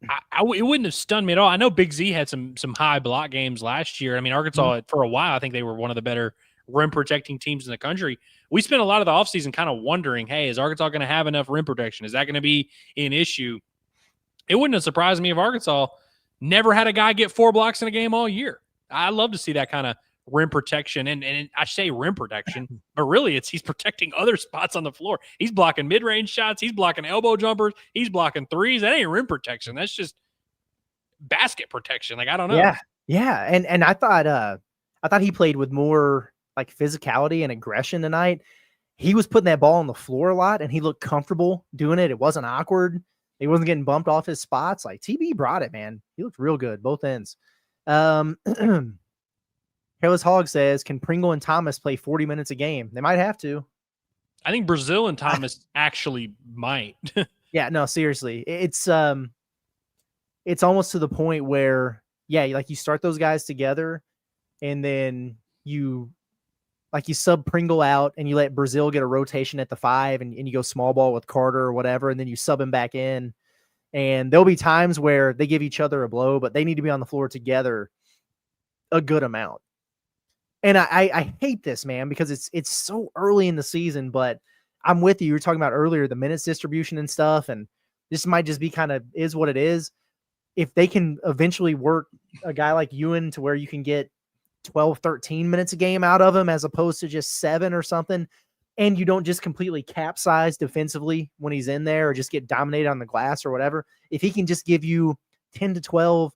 it wouldn't have stunned me at all. I know Big Z had some high block games last year. I mean, Arkansas, for a while, I think they were one of the better rim protecting teams in the country. We spent a lot of the offseason kind of wondering, hey, is Arkansas going to have enough rim protection? Is that going to be an issue? It wouldn't have surprised me if Arkansas never had a guy get 4 blocks in a game all year. I love to see that kind of rim protection. And I say rim protection, but really he's protecting other spots on the floor. He's blocking mid-range shots. He's blocking elbow jumpers. He's blocking threes. That ain't rim protection. That's just basket protection. Like, I don't know. Yeah. Yeah. And I thought he played with more like physicality and aggression tonight. He was putting that ball on the floor a lot, and he looked comfortable doing it. It wasn't awkward. He wasn't getting bumped off his spots. Like, TB brought it, man. He looked real good, both ends. Hairless Hog says, can Pringle and Thomas play 40 minutes a game? They might have to. I think Brazil and Thomas actually might. Yeah, no, seriously. It's almost to the point where, yeah, like you start those guys together, and then you sub Pringle out and you let Brazil get a rotation at the 5 and you go small ball with Carter or whatever, and then you sub him back in. And there'll be times where they give each other a blow, but they need to be on the floor together a good amount. And I hate this, man, because it's so early in the season, but I'm with you. You were talking about earlier, the minutes distribution and stuff, and this might just be kind of is what it is. If they can eventually work a guy like Ewan to where you can get 12, 13 minutes a game out of him as opposed to just 7 or something, and you don't just completely capsize defensively when he's in there or just get dominated on the glass or whatever, if he can just give you 10 to 12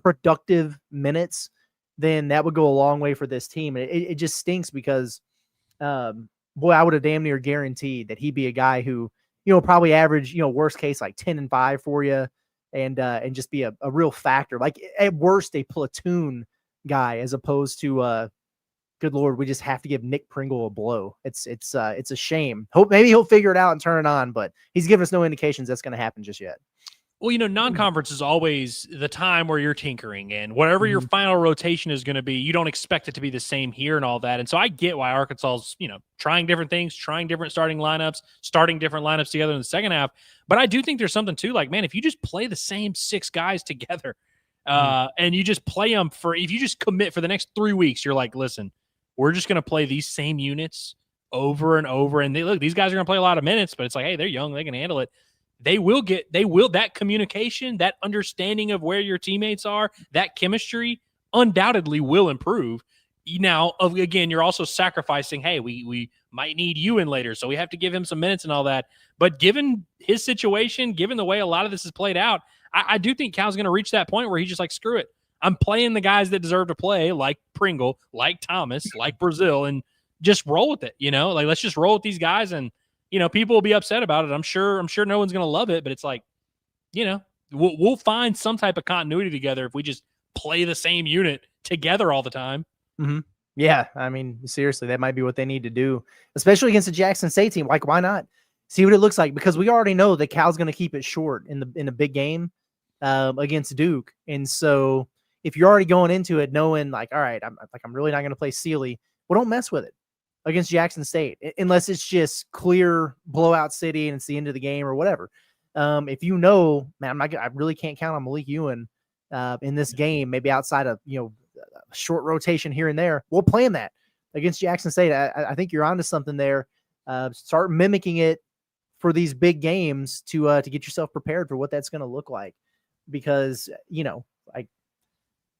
productive minutes, then that would go a long way for this team. And it just stinks because, boy, I would have damn near guaranteed that he'd be a guy who, probably average, worst case, like 10 and 5 for you and just be a real factor. Like, at worst, a platoon guy as opposed to, good Lord, we just have to give Nick Pringle a blow. It's a shame. Maybe he'll figure it out and turn it on, but he's given us no indications that's going to happen just yet. Well, non-conference is always the time where you're tinkering, and whatever your final rotation is going to be, you don't expect it to be the same here and all that. And so I get why Arkansas's, trying different things, trying different starting lineups, starting different lineups together in the second half. But I do think there's something too, like, man, if you just play the same 6 guys together and you just play them if you just commit for the next 3 weeks, you're like, listen, we're just going to play these same units over and over. And these guys are going to play a lot of minutes, but it's like, hey, they're young. They can handle it. That communication, that understanding of where your teammates are, that chemistry undoubtedly will improve. Now, again, you're also sacrificing, hey, we might need you in later, so we have to give him some minutes and all that. But given his situation, given the way a lot of this is played out, I do think Cal's going to reach that point where he's just like, screw it. I'm playing the guys that deserve to play, like Pringle, like Thomas, like Brazil, and just roll with it. Like, let's just roll with these guys, and people will be upset about it. I'm sure no one's going to love it, but it's like, we'll find some type of continuity together if we just play the same unit together all the time. Mm-hmm. Yeah, I mean, seriously, that might be what they need to do, especially against the Jackson State team. Like, why not? See what it looks like, because we already know that Cal's going to keep it short in a big game against Duke. And so if you're already going into it knowing like, all right, I'm really not going to play Sealy, well, don't mess with it against Jackson State unless it's just clear blowout city and it's the end of the game or whatever. If you know, man, I really can't count on Malik Ewan in this game, maybe outside of, a short rotation here and there, we'll plan that against Jackson State. I think you're onto something there. Start mimicking it for these big games to get yourself prepared for what that's going to look like, because like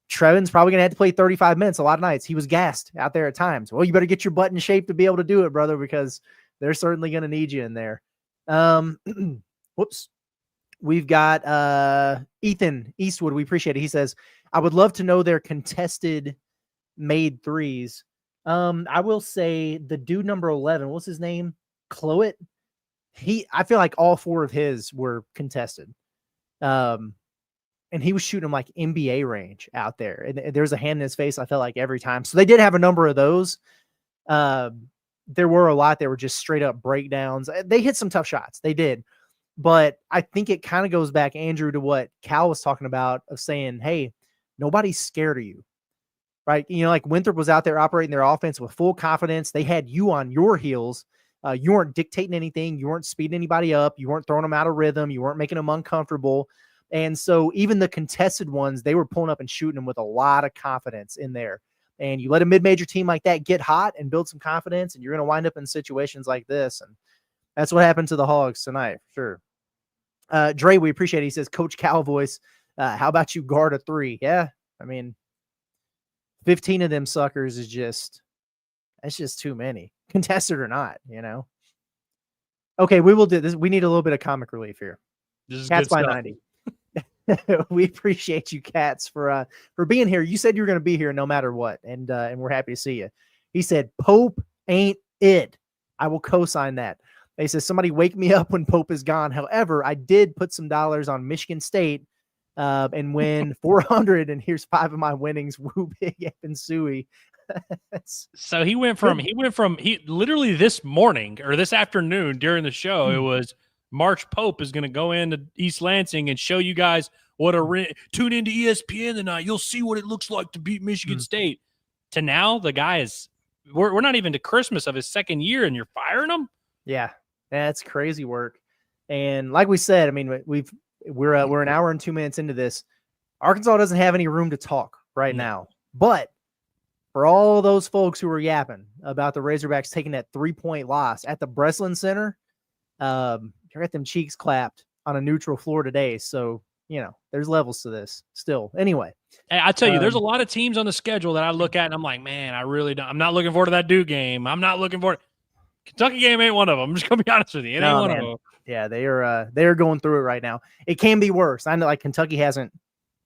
Trevin's probably going to have to play 35 minutes a lot of nights. He was gassed out there at times. Well, you better get your butt in shape to be able to do it, brother, because they're certainly going to need you in there. Whoops. We've got Ethan Eastwood. We appreciate it. He says, I would love to know their contested made threes. I will say the dude number 11, what's his name? Cloet. I feel like all 4 of his were contested. And he was shooting them like NBA range out there. And there's a hand in his face, I felt like, every time. So they did have a number of those. There were a lot that were just straight up breakdowns. They hit some tough shots. They did. But I think it kind of goes back, Andrew, to what Cal was talking about, of saying, hey, nobody's scared of you, right? Like Winthrop was out there operating their offense with full confidence. They had you on your heels. You weren't dictating anything. You weren't speeding anybody up. You weren't throwing them out of rhythm. You weren't making them uncomfortable. And so even the contested ones, they were pulling up and shooting them with a lot of confidence in there. And you let a mid-major team like that get hot and build some confidence, and you're going to wind up in situations like this. And that's what happened to the Hogs tonight, for sure. Dre, we appreciate it. He says, Coach Cal voice, how about you guard a 3? Yeah, I mean, 15 of them suckers that's just too many, contested or not, Okay, we will do this. We need a little bit of comic relief here. This is Cats good by stuff. 90. We appreciate you, Cats, for being here. You said you were going to be here no matter what, and we're happy to see you. He said, Pope ain't it. I will co-sign that. He says, somebody wake me up when Pope is gone. However, I did put some dollars on Michigan State and win 400, and here's 5 of my winnings. Woo, big and Suey. So he literally this morning or this afternoon during the show, it was March Pope is going to go into East Lansing and show you guys tune into ESPN tonight. You'll see what it looks like to beat Michigan State. To now, the guy we're not even to Christmas of his second year, and you're firing him. Yeah, that's crazy work. And like we said, I mean, we're an hour and 2 minutes into this. Arkansas doesn't have any room to talk right now, but for all those folks who were yapping about the Razorbacks taking that 3-point loss at the Breslin Center, you got them cheeks clapped on a neutral floor today. So, there's levels to this still. Anyway. Hey, I tell you, there's a lot of teams on the schedule that I look at and I'm like, man, I'm not looking forward to that Duke game. I'm not looking forward. Kentucky game ain't one of them. I'm just going to be honest with you. It ain't one of them. Yeah, they are going through it right now. It can be worse. I know, like, Kentucky hasn't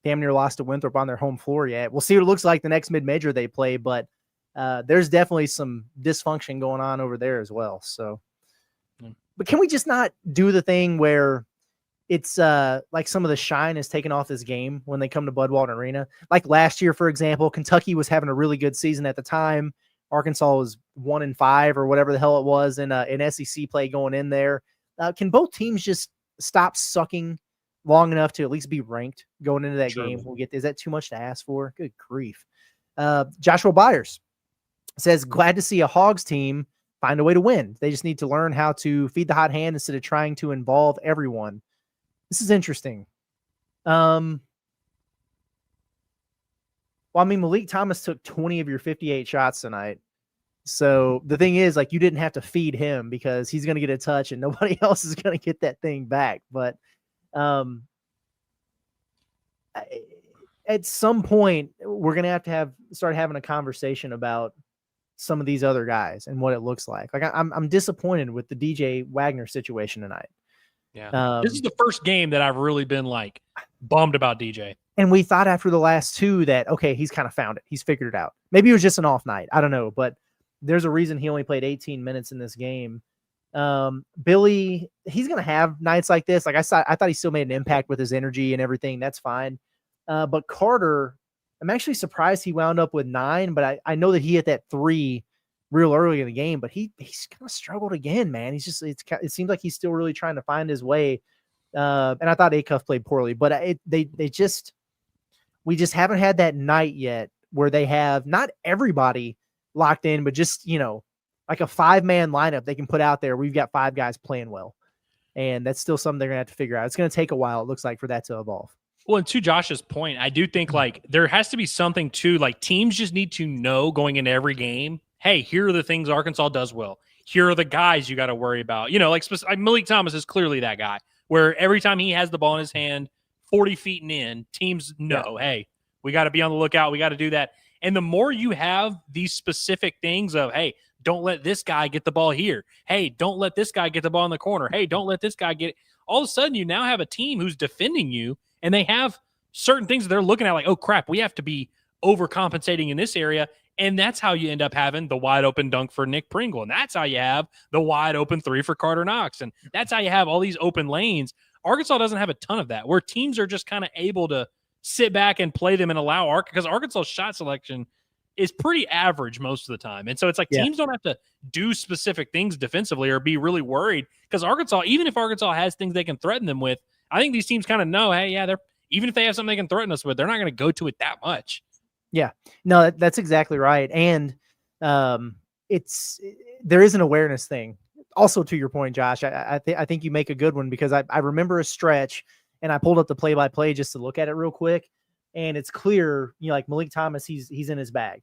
damn near lost to Winthrop on their home floor yet. We'll see what it looks like the next mid-major they play, but there's definitely some dysfunction going on over there as well. So, but can we just not do the thing where it's like some of the shine is taken off this game when they come to Budwalter Arena? Like last year, for example, Kentucky was having a really good season at the time. Arkansas was 1-5 or whatever the hell it was in SEC play going in there. Can both teams just stop sucking long enough to at least be ranked going into that game? Is that too much to ask for? Good grief. Joshua Byers says, glad to see a Hogs team find a way to win. They just need to learn how to feed the hot hand instead of trying to involve everyone. This is interesting. Well, I mean, Malik Thomas took 20 of your 58 shots tonight. So the thing is, like, you didn't have to feed him because he's going to get a touch and nobody else is going to get that thing back. But at some point, we're going to have start having a conversation about some of these other guys and what it looks like. Like, I'm disappointed with the DJ Wagner situation tonight. Yeah. This is the first game that I've really been like bummed about DJ. And we thought after the last 2 that, okay, he's kind of found it. He's figured it out. Maybe it was just an off night. I don't know, but there's a reason he only played 18 minutes in this game. Billy, he's going to have nights like this. Like I thought he still made an impact with his energy and everything. That's fine. But Carter, I'm actually surprised he wound up with 9, but I know that he hit that 3 real early in the game, but he's kind of struggled again, man. It seems like he's still really trying to find his way. And I thought Acuff played poorly, but we just haven't had that night yet where they have not everybody locked in, but just, like a 5-man lineup they can put out there. We've got 5 guys playing well. And that's still something they're going to have to figure out. It's going to take a while, it looks like, for that to evolve. Well, and to Josh's point, I do think like there has to be something too, like teams just need to know going into every game, hey, here are the things Arkansas does well. Here are the guys you got to worry about. Like Malik Thomas is clearly that guy where every time he has the ball in his hand, 40 feet and in, teams know, hey, we got to be on the lookout. We got to do that. And the more you have these specific things of, hey, don't let this guy get the ball here. Hey, don't let this guy get the ball in the corner. Hey, don't let this guy get it. All of a sudden, you now have a team who's defending you, and they have certain things that they're looking at like, oh, crap, we have to be overcompensating in this area. And that's how you end up having the wide open dunk for Nick Pringle. And that's how you have the wide open 3 for Carter Knox. And that's how you have all these open lanes. Arkansas doesn't have a ton of that, where teams are just kind of able to sit back and play them and allow because Arkansas' shot selection is pretty average most of the time. And so it's like teams don't have to do specific things defensively or be really worried because Arkansas, even if Arkansas has things they can threaten them with, I think these teams kind of know, hey, they're even if they have something they can threaten us with, they're not going to go to it that much. Yeah, no, that's exactly right. And there is an awareness thing. Also, to your point, Josh, I think you make a good one because I remember a stretch and I pulled up the play-by-play just to look at it real quick. And it's clear, like Malik Thomas, he's in his bag.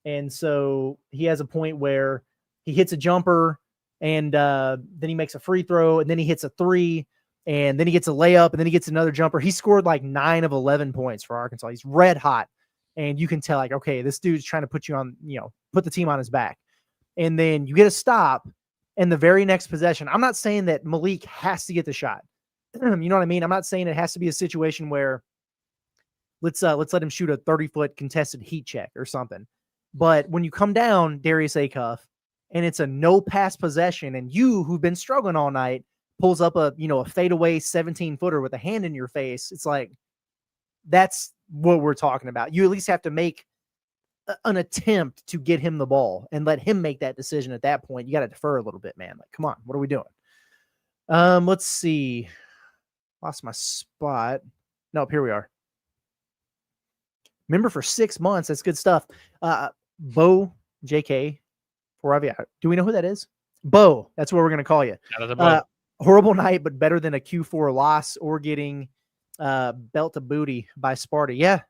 And so he has a point where he hits a jumper and then he makes a free throw and then he hits a 3 and then he gets a layup and then he gets another jumper. He scored like 9 of 11 points for Arkansas. He's red hot. And you can tell like, okay, this dude's trying to put you on, put the team on his back. And then you get a stop and the very next possession. I'm not saying that Malik has to get the shot. You know what I mean? I'm not saying it has to be a situation where let's let him shoot a 30-foot contested heat check or something. But when you come down, Darius Acuff, and it's a no pass possession, and you who've been struggling all night pulls up a fadeaway 17-footer with a hand in your face, it's like that's what we're talking about. You at least have to make an attempt to get him the ball and let him make that decision at that point. You got to defer a little bit, man. Like, come on, what are we doing? Let's see. Lost my spot. Nope, here we are. Member for 6 months. That's good stuff. Bo JK. Do we know who that is? Bo. That's what we're going to call you. Horrible night, but better than a Q4 loss or getting belt to booty by Sparta. Yeah,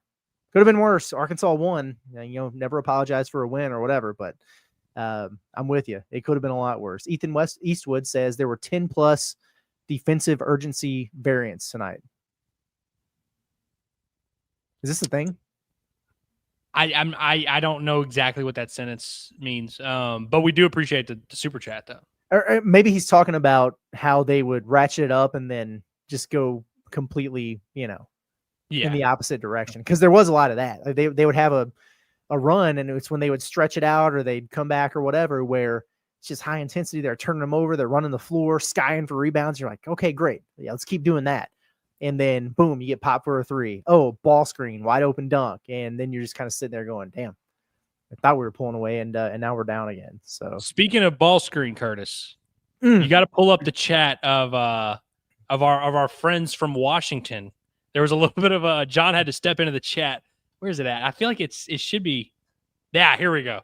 could have been worse. Arkansas won. Never apologize for a win or whatever, but I'm with you. It could have been a lot worse. Ethan Eastwood says there were 10+ defensive urgency variants tonight. Is this a thing? I don't know exactly what that sentence means, but we do appreciate the super chat though. Or maybe he's talking about how they would ratchet it up and then just go completely, in the opposite direction. Because there was a lot of that. They would have a run, and it's when they would stretch it out or they'd come back or whatever, where it's just high intensity. They're turning them over. They're running the floor, skying for rebounds. You're like, okay, great. Yeah, let's keep doing that. And then, boom, you get popped for a 3. Oh, ball screen, wide open dunk. And then you're just kind of sitting there going, damn, I thought we were pulling away, and now we're down again. So speaking of ball screen, Curtis, you got to pull up the chat of our friends from Washington. There was a little bit of John had to step into the chat. Where is it at? I feel like it should be. Yeah, here we go.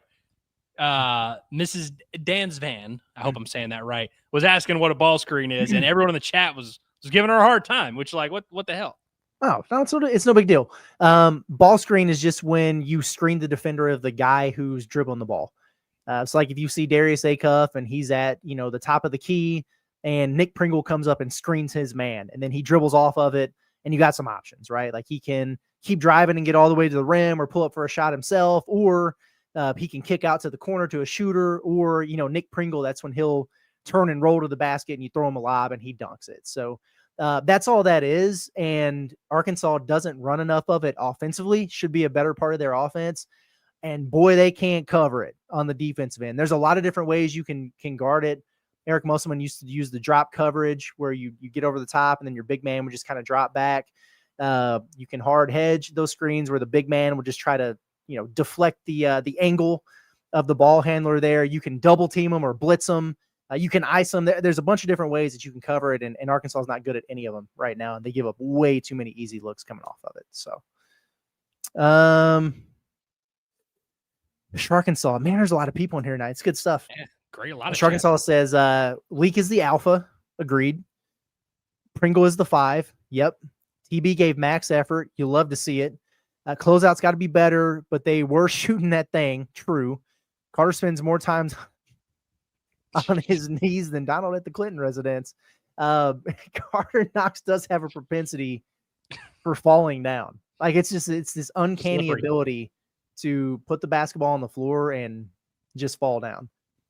Mrs. Dansvan, I hope I'm saying that right, was asking what a ball screen is, and everyone in the chat was giving her a hard time, which like, what the hell? Oh, no, it's no big deal. Ball screen is just when you screen the defender of the guy who's dribbling the ball. It's like if you see Darius Acuff and he's at, the top of the key and Nick Pringle comes up and screens his man and then he dribbles off of it and you got some options, right? Like he can keep driving and get all the way to the rim or pull up for a shot himself, or he can kick out to the corner to a shooter, or, Nick Pringle, that's when he'll turn and roll to the basket and you throw him a lob and he dunks it. So that's all that is. And Arkansas doesn't run enough of it offensively. Should be a better part of their offense. And boy, they can't cover it on the defensive end. There's a lot of different ways you can guard it. Eric Musselman used to use the drop coverage where you get over the top and then your big man would just kind of drop back. You can hard hedge those screens where the big man would just try to, deflect the angle of the ball handler there. You can double team them or blitz them. You can ice them. There's a bunch of different ways that you can cover it, and Arkansas is not good at any of them right now, and they give up way too many easy looks coming off of it. So, Arkansas, man, there's a lot of people in here tonight. It's good stuff. Yeah, great. A lot of Arkansas says, Leak is the alpha. Agreed. Pringle is the 5. Yep. TB gave max effort. You love to see it. Closeout's got to be better, but they were shooting that thing. True. Carter spends more times on his knees than Donald at the Clinton residence. Carter Knox does have a propensity for falling down. Like it's this uncanny ability to put the basketball on the floor and just fall down.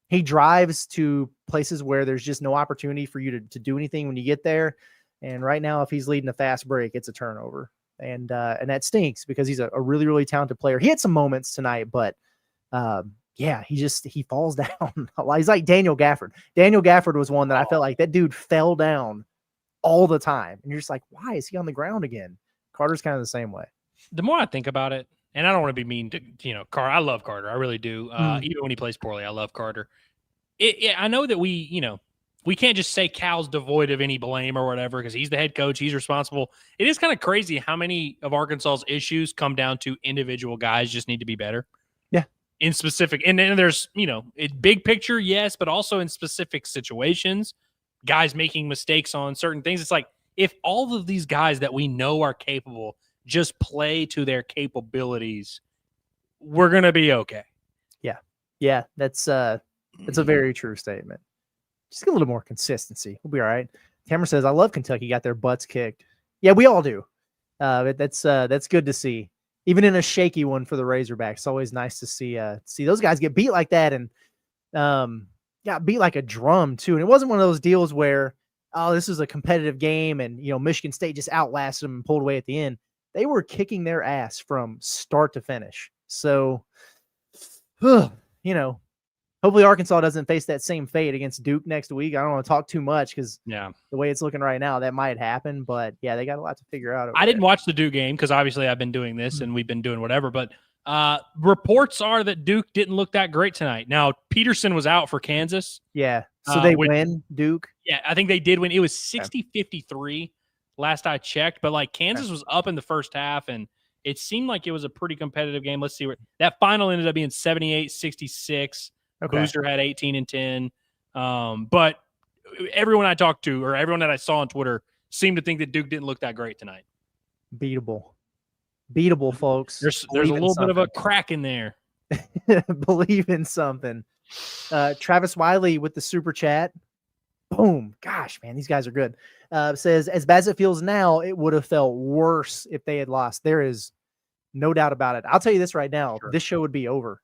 He drives to places where there's just no opportunity for you to do anything when you get there. And right now, if he's leading a fast break, it's a turnover. And that stinks because he's a really, really talented player. He had some moments tonight, but he falls down. He's like Daniel Gafford. Daniel Gafford was one that I felt like that dude fell down all the time. And you're just like, why is he on the ground again? Carter's kind of the same way. The more I think about it, and I don't want to be mean to, Carter. I love Carter. I really do. Even when he plays poorly, I love Carter. I know that we can't just say Cal's devoid of any blame or whatever because he's the head coach. He's responsible. It is kind of crazy how many of Arkansas's issues come down to individual guys just need to be better. Yeah. In specific. And then there's, big picture, yes, but also in specific situations, guys making mistakes on certain things. It's like if all of these guys that we know are capable just play to their capabilities, we're going to be okay. Yeah. Yeah. That's a very true statement. Just get a little more consistency. We'll be all right. Cameron says, I love Kentucky got their butts kicked. Yeah, we all do. That's good to see. Even in a shaky one for the Razorbacks, it's always nice to see those guys get beat like that and got beat like a drum too. And it wasn't one of those deals where, oh, this is a competitive game and Michigan State just outlasted them and pulled away at the end. They were kicking their ass from start to finish. So, hopefully Arkansas doesn't face that same fate against Duke next week. I don't want to talk too much because the way it's looking right now, that might happen. But, yeah, they got a lot to figure out. I didn't watch the Duke game because obviously I've been doing this and we've been doing whatever. But reports are that Duke didn't look that great tonight. Now, Peterson was out for Kansas. Yeah, so they win, Duke? Yeah, I think they did win. It was 60-53 last I checked. But, Kansas was up in the first half, and it seemed like it was a pretty competitive game. Let's see. That final ended up being 78-66. Okay. Booster had 18 and 10. But everyone I talked to or everyone that I saw on Twitter seemed to think that Duke didn't look that great tonight. Beatable, folks. There's a little bit of a crack in there. Believe in something. Travis Wiley with the super chat. Boom. Gosh, man, these guys are good. Says, as bad as it feels now, it would have felt worse if they had lost. There is no doubt about it. I'll tell you this right now. Sure. This show would be over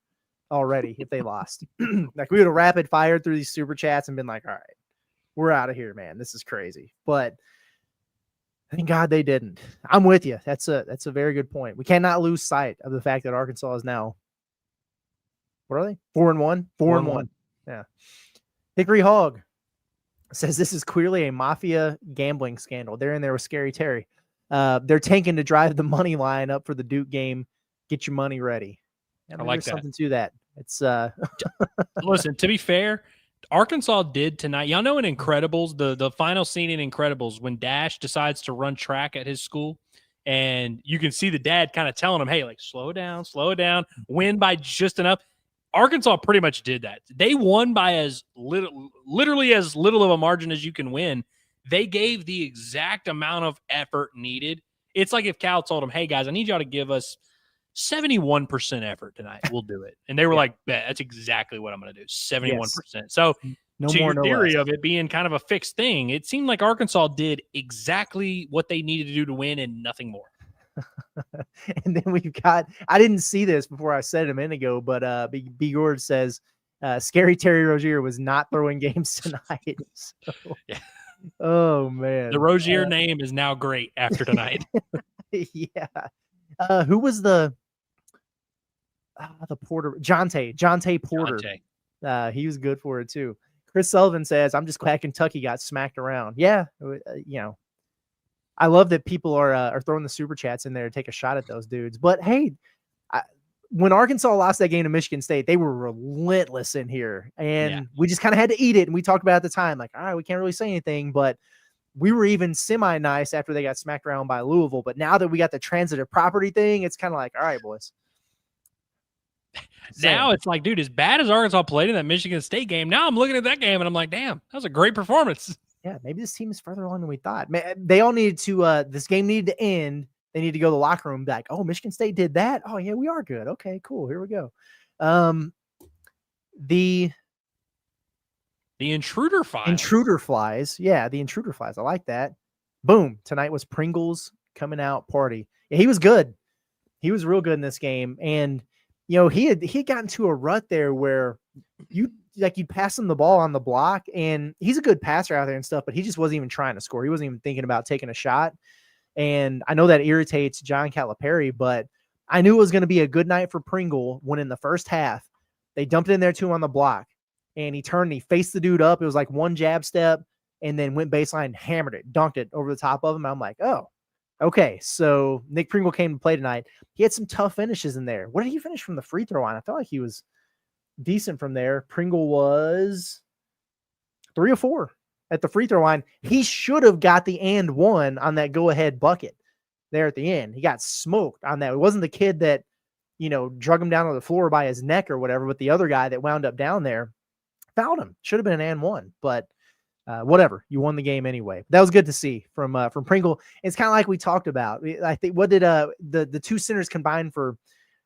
already if they lost. We would have rapid fired through these super chats and been like, all right, we're out of here, man. This is crazy. But thank God they didn't. I'm with you. That's a very good point. We cannot lose sight of the fact that Arkansas is now, what are they? 4-1? 4-1. Yeah. Hickory Hog says this is clearly a mafia gambling scandal. They're in there with Scary Terry. They're tanking to drive the money line up for the Duke game. Get your money ready. I like that. Something to that. It's listen, to be fair, Arkansas did tonight. Y'all know in Incredibles, the final scene in Incredibles when Dash decides to run track at his school, and you can see the dad kind of telling him, hey, slow down, win by just enough. Arkansas pretty much did that. They won by literally as little of a margin as you can win. They gave the exact amount of effort needed. It's like if Cal told them, hey, guys, I need y'all to give us 71% effort tonight. We'll do it. And they were like, bet, that's exactly what I'm going to do. 71%. Yes. So to your theory of it being kind of a fixed thing, it seemed like Arkansas did exactly what they needed to do to win and nothing more. And then we've got, I didn't see this before I said it a minute ago, but B. Gord says, Scary Terry Rozier was not throwing games tonight. So, yeah. Oh, man. The Rozier name is now great after tonight. Yeah. Who was the Porter? Jonte Porter. He was good for it too. Chris Sullivan says, I'm just glad Kentucky got smacked around. Yeah. I love that people are throwing the super chats in there to take a shot at those dudes. But hey, when Arkansas lost that game to Michigan State, they were relentless in here, and we just kind of had to eat it. And we talked about it at the time, like, all right, we can't really say anything, but we were even semi-nice after they got smacked around by Louisville. But now that we got the transitive property thing, it's kind of like, all right, boys. Now it's like, dude, as bad as Arkansas played in that Michigan State game, now I'm looking at that game and I'm like, damn, that was a great performance. Yeah, maybe this team is further along than we thought. They all needed to this game needed to end. They need to go to the locker room and be like, oh, Michigan State did that. Oh, yeah, we are good. Okay, cool. Here we go. The intruder flies. Intruder flies. Yeah, the intruder flies. I like that. Boom. Tonight was Pringle's coming out party. Yeah, he was good. He was real good in this game. And he had gotten to a rut there where you'd pass him the ball on the block, and he's a good passer out there and stuff, but he just wasn't even trying to score. He wasn't even thinking about taking a shot. And I know that irritates John Calipari, but I knew it was going to be a good night for Pringle when in the first half, they dumped it in there to him on the block, and he turned and he faced the dude up. It was like one jab step and then went baseline, hammered it, dunked it over the top of him. I'm like, oh, okay. So Nick Pringle came to play tonight. He had some tough finishes in there. What did he finish from the free throw line? I felt like he was decent from there. Pringle was 3 or 4 at the free throw line. He should have got the and one on that go-ahead bucket there at the end. He got smoked on that. It wasn't the kid that, drug him down on the floor by his neck or whatever, but the other guy that wound up down there fouled him. Should have been an and one, but whatever. You won the game anyway. That was good to see from Pringle. It's kind of like we talked about. I think, what did the two centers combine for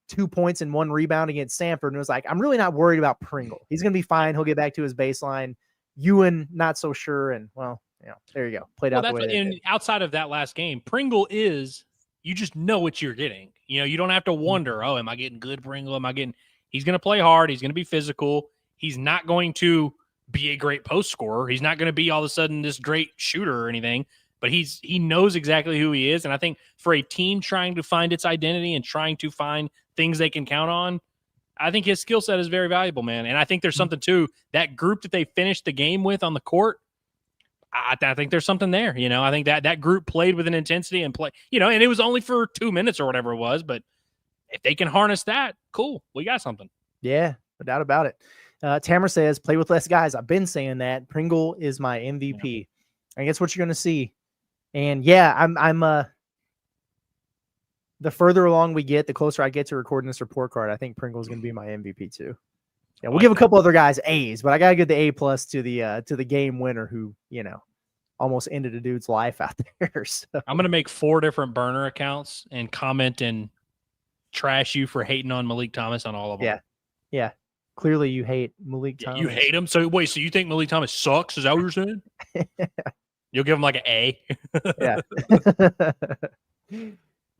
2 points and 1 rebound against Samford? And it was like, I'm really not worried about Pringle. He's going to be fine. He'll get back to his baseline. Ewan, not so sure. And there you go. Played out the way. And outside of that last game, Pringle is, you just know what you're getting. You don't have to wonder, oh, am I getting good Pringle? He's going to play hard. He's going to be physical. He's not going to be a great post scorer. He's not going to be all of a sudden this great shooter or anything, but he knows exactly who he is. And I think for a team trying to find its identity and trying to find things they can count on, I think his skill set is very valuable, man. And I think there's something too, that group that they finished the game with on the court, I think there's something there. I think that group played with an intensity and and it was only for 2 minutes or whatever it was, but if they can harness that, cool. We got something. Yeah, no doubt about it. Tamara says, play with less guys. I've been saying that. Pringle is my MVP. Yeah. I guess what you're going to see. And yeah, I'm the further along we get, the closer I get to recording this report card, I think Pringle is going to be my MVP too. Yeah, we'll give a couple other guys A's, but I got to give the A+ to the game winner who, almost ended a dude's life out there. So I'm going to make 4 different burner accounts and comment and trash you for hating on Malik Thomas on all of them. Yeah. Yeah. Clearly you hate Malik Thomas. You hate him? So wait, so you think Malik Thomas sucks? Is that what you're saying? You'll give him like an A? Yeah.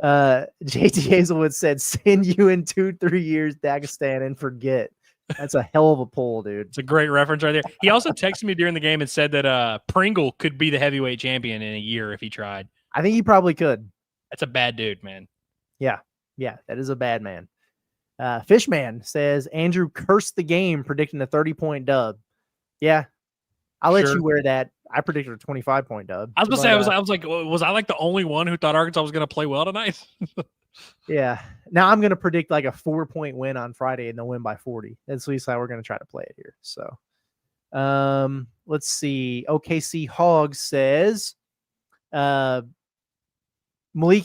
JT Hazelwood said, send you in 2-3 years Dagestan and forget. That's a hell of a poll, dude. It's a great reference right there. He also texted me during the game and said that Pringle could be the heavyweight champion in a year if he tried. I think he probably could. That's a bad dude, man. Yeah. Yeah, that is a bad man. Fishman says, Andrew cursed the game predicting a 30-point dub. Yeah, I'll let you wear that. I predicted a 25-point dub. I was going to say, was I like the only one who thought Arkansas was going to play well tonight? Yeah. Now I'm going to predict like a 4-point win on Friday and they'll win by 40. That's at least how we're going to try to play it here. So let's see. OKC Hogs says, Malik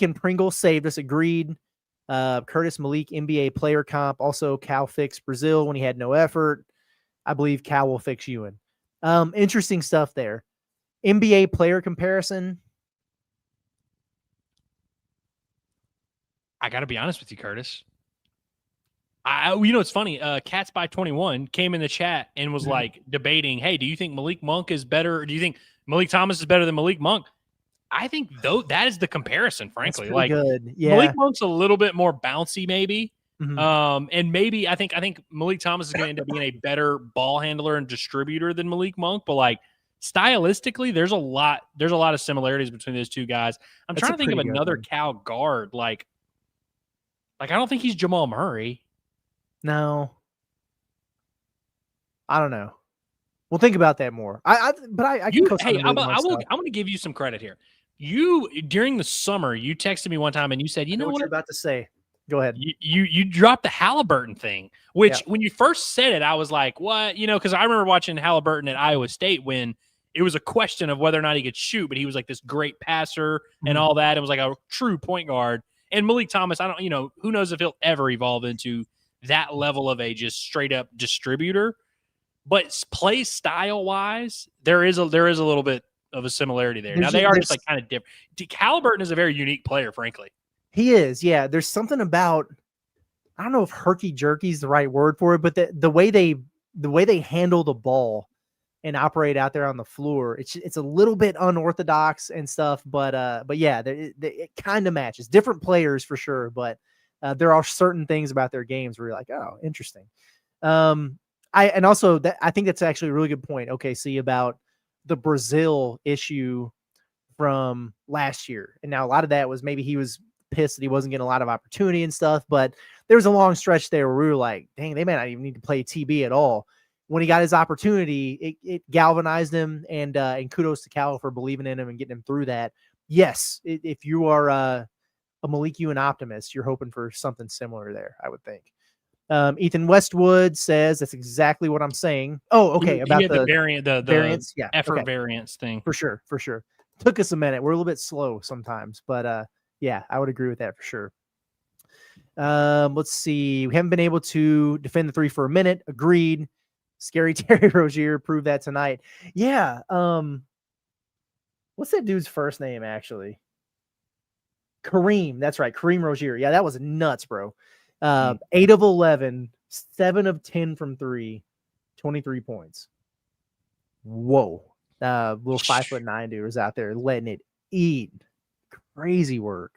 and Pringle saved us. Agreed. Curtis Malik, NBA player comp. Also, Cal fixed Brazil when he had no effort. I believe Cal will fix Ewan. Interesting stuff there. NBA player comparison. I got to be honest with you, Curtis. It's funny. Cats by 21 came in the chat and was like debating, hey, do you think Malik Monk is better? Or do you think Malik Thomas is better than Malik Monk? I think that is the comparison, frankly. Like good. Yeah. Malik Monk's a little bit more bouncy, maybe. Mm-hmm. And maybe I think Malik Thomas is going to end up being a better ball handler and distributor than Malik Monk, but like stylistically, there's a lot of similarities between those two guys. I'm trying to think of another Cal guard. Like I don't think he's Jamal Murray. No. I don't know. We'll think about that more. I can I'm going to give you some credit here. You during the summer, you texted me one time and you said, you know what you're about to say. Go ahead. You dropped the Halliburton thing, which when you first said it, I was like, what? Because I remember watching Halliburton at Iowa State when it was a question of whether or not he could shoot, but he was like this great passer and all that. It was like a true point guard. And Malik Thomas, I don't, who knows if he'll ever evolve into that level of a just straight up distributor. But play style wise, there is a little bit of a similarity there. Now they are just like kind of different. Halliburton is a very unique player, frankly. He is, yeah. There's something about, I don't know if herky jerky is the right word for it, but the way they handle the ball and operate out there on the floor, it's a little bit unorthodox and stuff, but yeah, it kind of matches. Different players for sure, but there are certain things about their games where you're like, oh, interesting. I think that's actually a really good point. Okay, see about the Brazil issue from last year, and now a lot of that was maybe he was pissed that he wasn't getting a lot of opportunity and stuff, but there was a long stretch there where we were like, dang, they may not even need to play TB at all. When he got his opportunity, it galvanized him, and kudos to Cal for believing in him and getting him through that. Yes, if you are a Malik Ewing optimist, you're hoping for something similar there, I would think. Ethan Westwood says that's exactly what I'm saying. Oh, okay. About the variant, the variance, yeah, effort variance thing. For sure. Took us a minute. We're a little bit slow sometimes, but yeah, I would agree with that for sure. Let's see. We haven't been able to defend the three for a minute. Agreed. Scary Terry Rozier proved that tonight. Yeah. What's that dude's first name actually? Kareem. That's right. Kareem Rozier. Yeah, that was nuts, bro. 8 of 11, 7 of 10 from 3, 23 points. Whoa. Little 5'9" dude was out there letting it eat. Crazy work.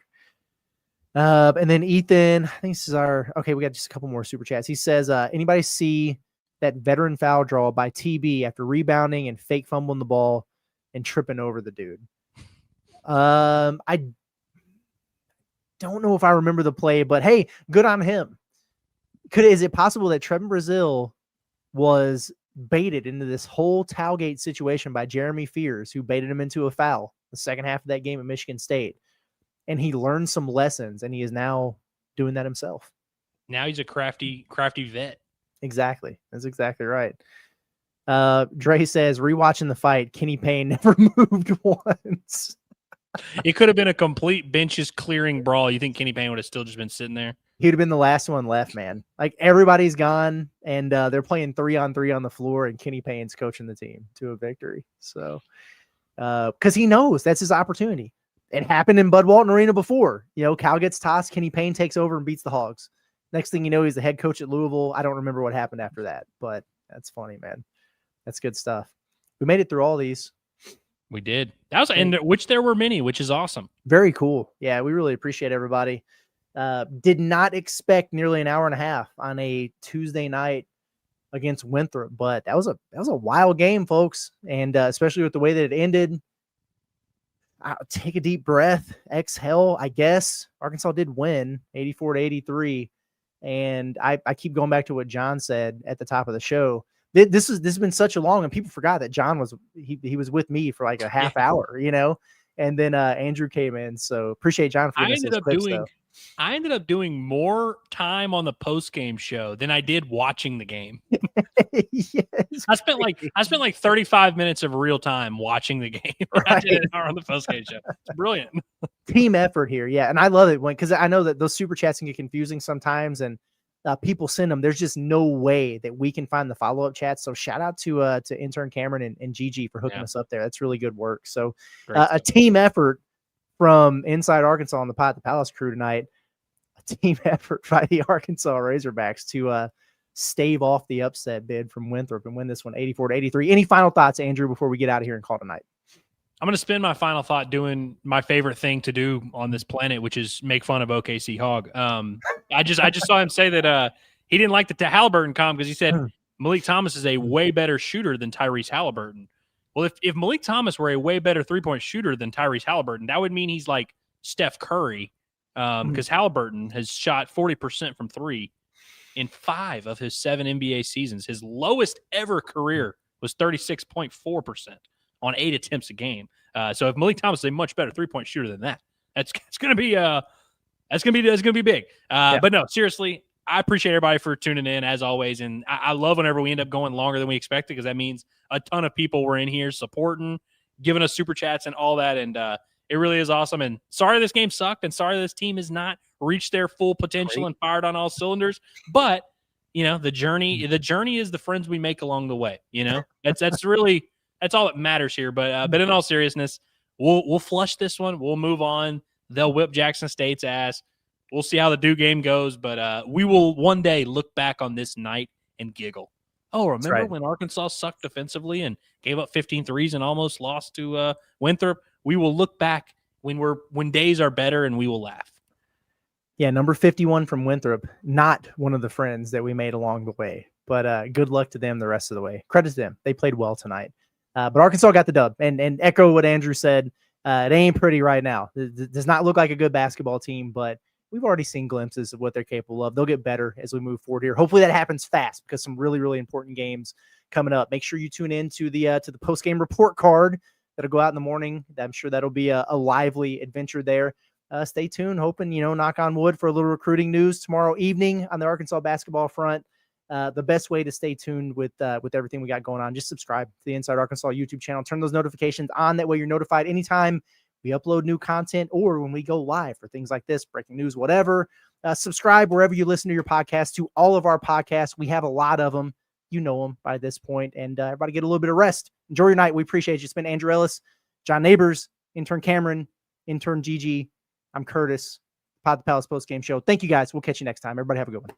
And then Ethan, I think this is okay, we got just a couple more super chats. He says, anybody see that veteran foul draw by TB after rebounding and fake fumbling the ball and tripping over the dude? I don't know if I remember the play, but hey, good on him. Is it possible that Trevin Brazil was baited into this whole tailgate situation by Jeremy Fears, who baited him into a foul the second half of that game at Michigan State, and he learned some lessons, and he is now doing that himself? Now he's a crafty vet. Exactly. That's exactly right. Dre says, rewatching the fight, Kenny Payne never moved once. It could have been a complete benches clearing brawl. You think Kenny Payne would have still just been sitting there? He'd have been the last one left, man. Like, everybody's gone, and they're playing 3-on-3 on the floor, and Kenny Payne's coaching the team to a victory. So, because he knows that's his opportunity. It happened in Bud Walton Arena before. Cal gets tossed, Kenny Payne takes over and beats the Hogs. Next thing you know, he's the head coach at Louisville. I don't remember what happened after that, but that's funny, man. That's good stuff. We made it through all these. We did. That was, and which there were many, which is awesome. Very cool. Yeah, we really appreciate everybody. Did not expect nearly an hour and a half on a Tuesday night against Winthrop, but that was a wild game, folks, and especially with the way that it ended. I'll take a deep breath, exhale. I guess Arkansas did win 84-83, and I keep going back to what John said at the top of the show. This has been such a long, and people forgot that John was he was with me for like a half hour, and then Andrew came in. So appreciate John for giving us his clips, though. I ended up doing more time on the post-game show than I did watching the game. Yes, I spent like 35 minutes of real time watching the game. Right. I did an hour on the post-game show. It's brilliant. Team effort here. Yeah. And I love it because I know that those super chats can get confusing sometimes, and people send them. There's just no way that we can find the follow-up chats. So shout out to intern Cameron and Gigi for hooking us up there. That's really good work. So a team effort from inside Arkansas on the Pot the Palace crew tonight. A team effort by the Arkansas Razorbacks to stave off the upset bid from Winthrop and win this one 84-83. Any final thoughts, Andrew, before we get out of here and call tonight? I'm going to spend my final thought doing my favorite thing to do on this planet, which is make fun of OKC Hog. I just saw him say that he didn't like the Halliburton comment because he said Malik Thomas is a way better shooter than Tyrese Halliburton. Well, if Malik Thomas were a way better three-point shooter than Tyrese Halliburton, that would mean he's like Steph Curry, because Halliburton has shot 40% from three in 5 of his 7 NBA seasons. His lowest ever career was 36.4% on 8 attempts a game. So if Malik Thomas is a much better three-point shooter than that, it's going to be That's gonna be big. But no, seriously, I appreciate everybody for tuning in as always, and I love whenever we end up going longer than we expected because that means a ton of people were in here supporting, giving us super chats and all that, and it really is awesome. And sorry this game sucked, and sorry this team has not reached their full potential and fired on all cylinders. But the journey is the friends we make along the way. That's all that matters here. But in all seriousness, we'll flush this one. We'll move on. They'll whip Jackson State's ass. We'll see how the Duke game goes, but we will one day look back on this night and giggle. Oh, remember when Arkansas sucked defensively and gave up 15 threes and almost lost to Winthrop? We will look back when days are better and we will laugh. Yeah, number 51 from Winthrop, not one of the friends that we made along the way, but good luck to them the rest of the way. Credit to them. They played well tonight. But Arkansas got the dub. And echo what Andrew said, it ain't pretty right now. It does not look like a good basketball team, but we've already seen glimpses of what they're capable of. They'll get better as we move forward here. Hopefully that happens fast because some really, really important games coming up. Make sure you tune in to the post-game report card that'll go out in the morning. I'm sure that'll be a lively adventure there. Stay tuned, hoping, knock on wood, for a little recruiting news tomorrow evening on the Arkansas basketball front. The best way to stay tuned with everything we got going on, just subscribe to the Inside Arkansas YouTube channel. Turn those notifications on. That way you're notified anytime we upload new content or when we go live for things like this, breaking news, whatever. Subscribe wherever you listen to your podcast, to all of our podcasts. We have a lot of them. You know them by this point. And everybody get a little bit of rest. Enjoy your night. We appreciate you. It's been Andrew Ellis, John Neighbors, intern Cameron, intern Gigi. I'm Curtis, Pod the Palace Post Game Show. Thank you guys. We'll catch you next time. Everybody have a good one.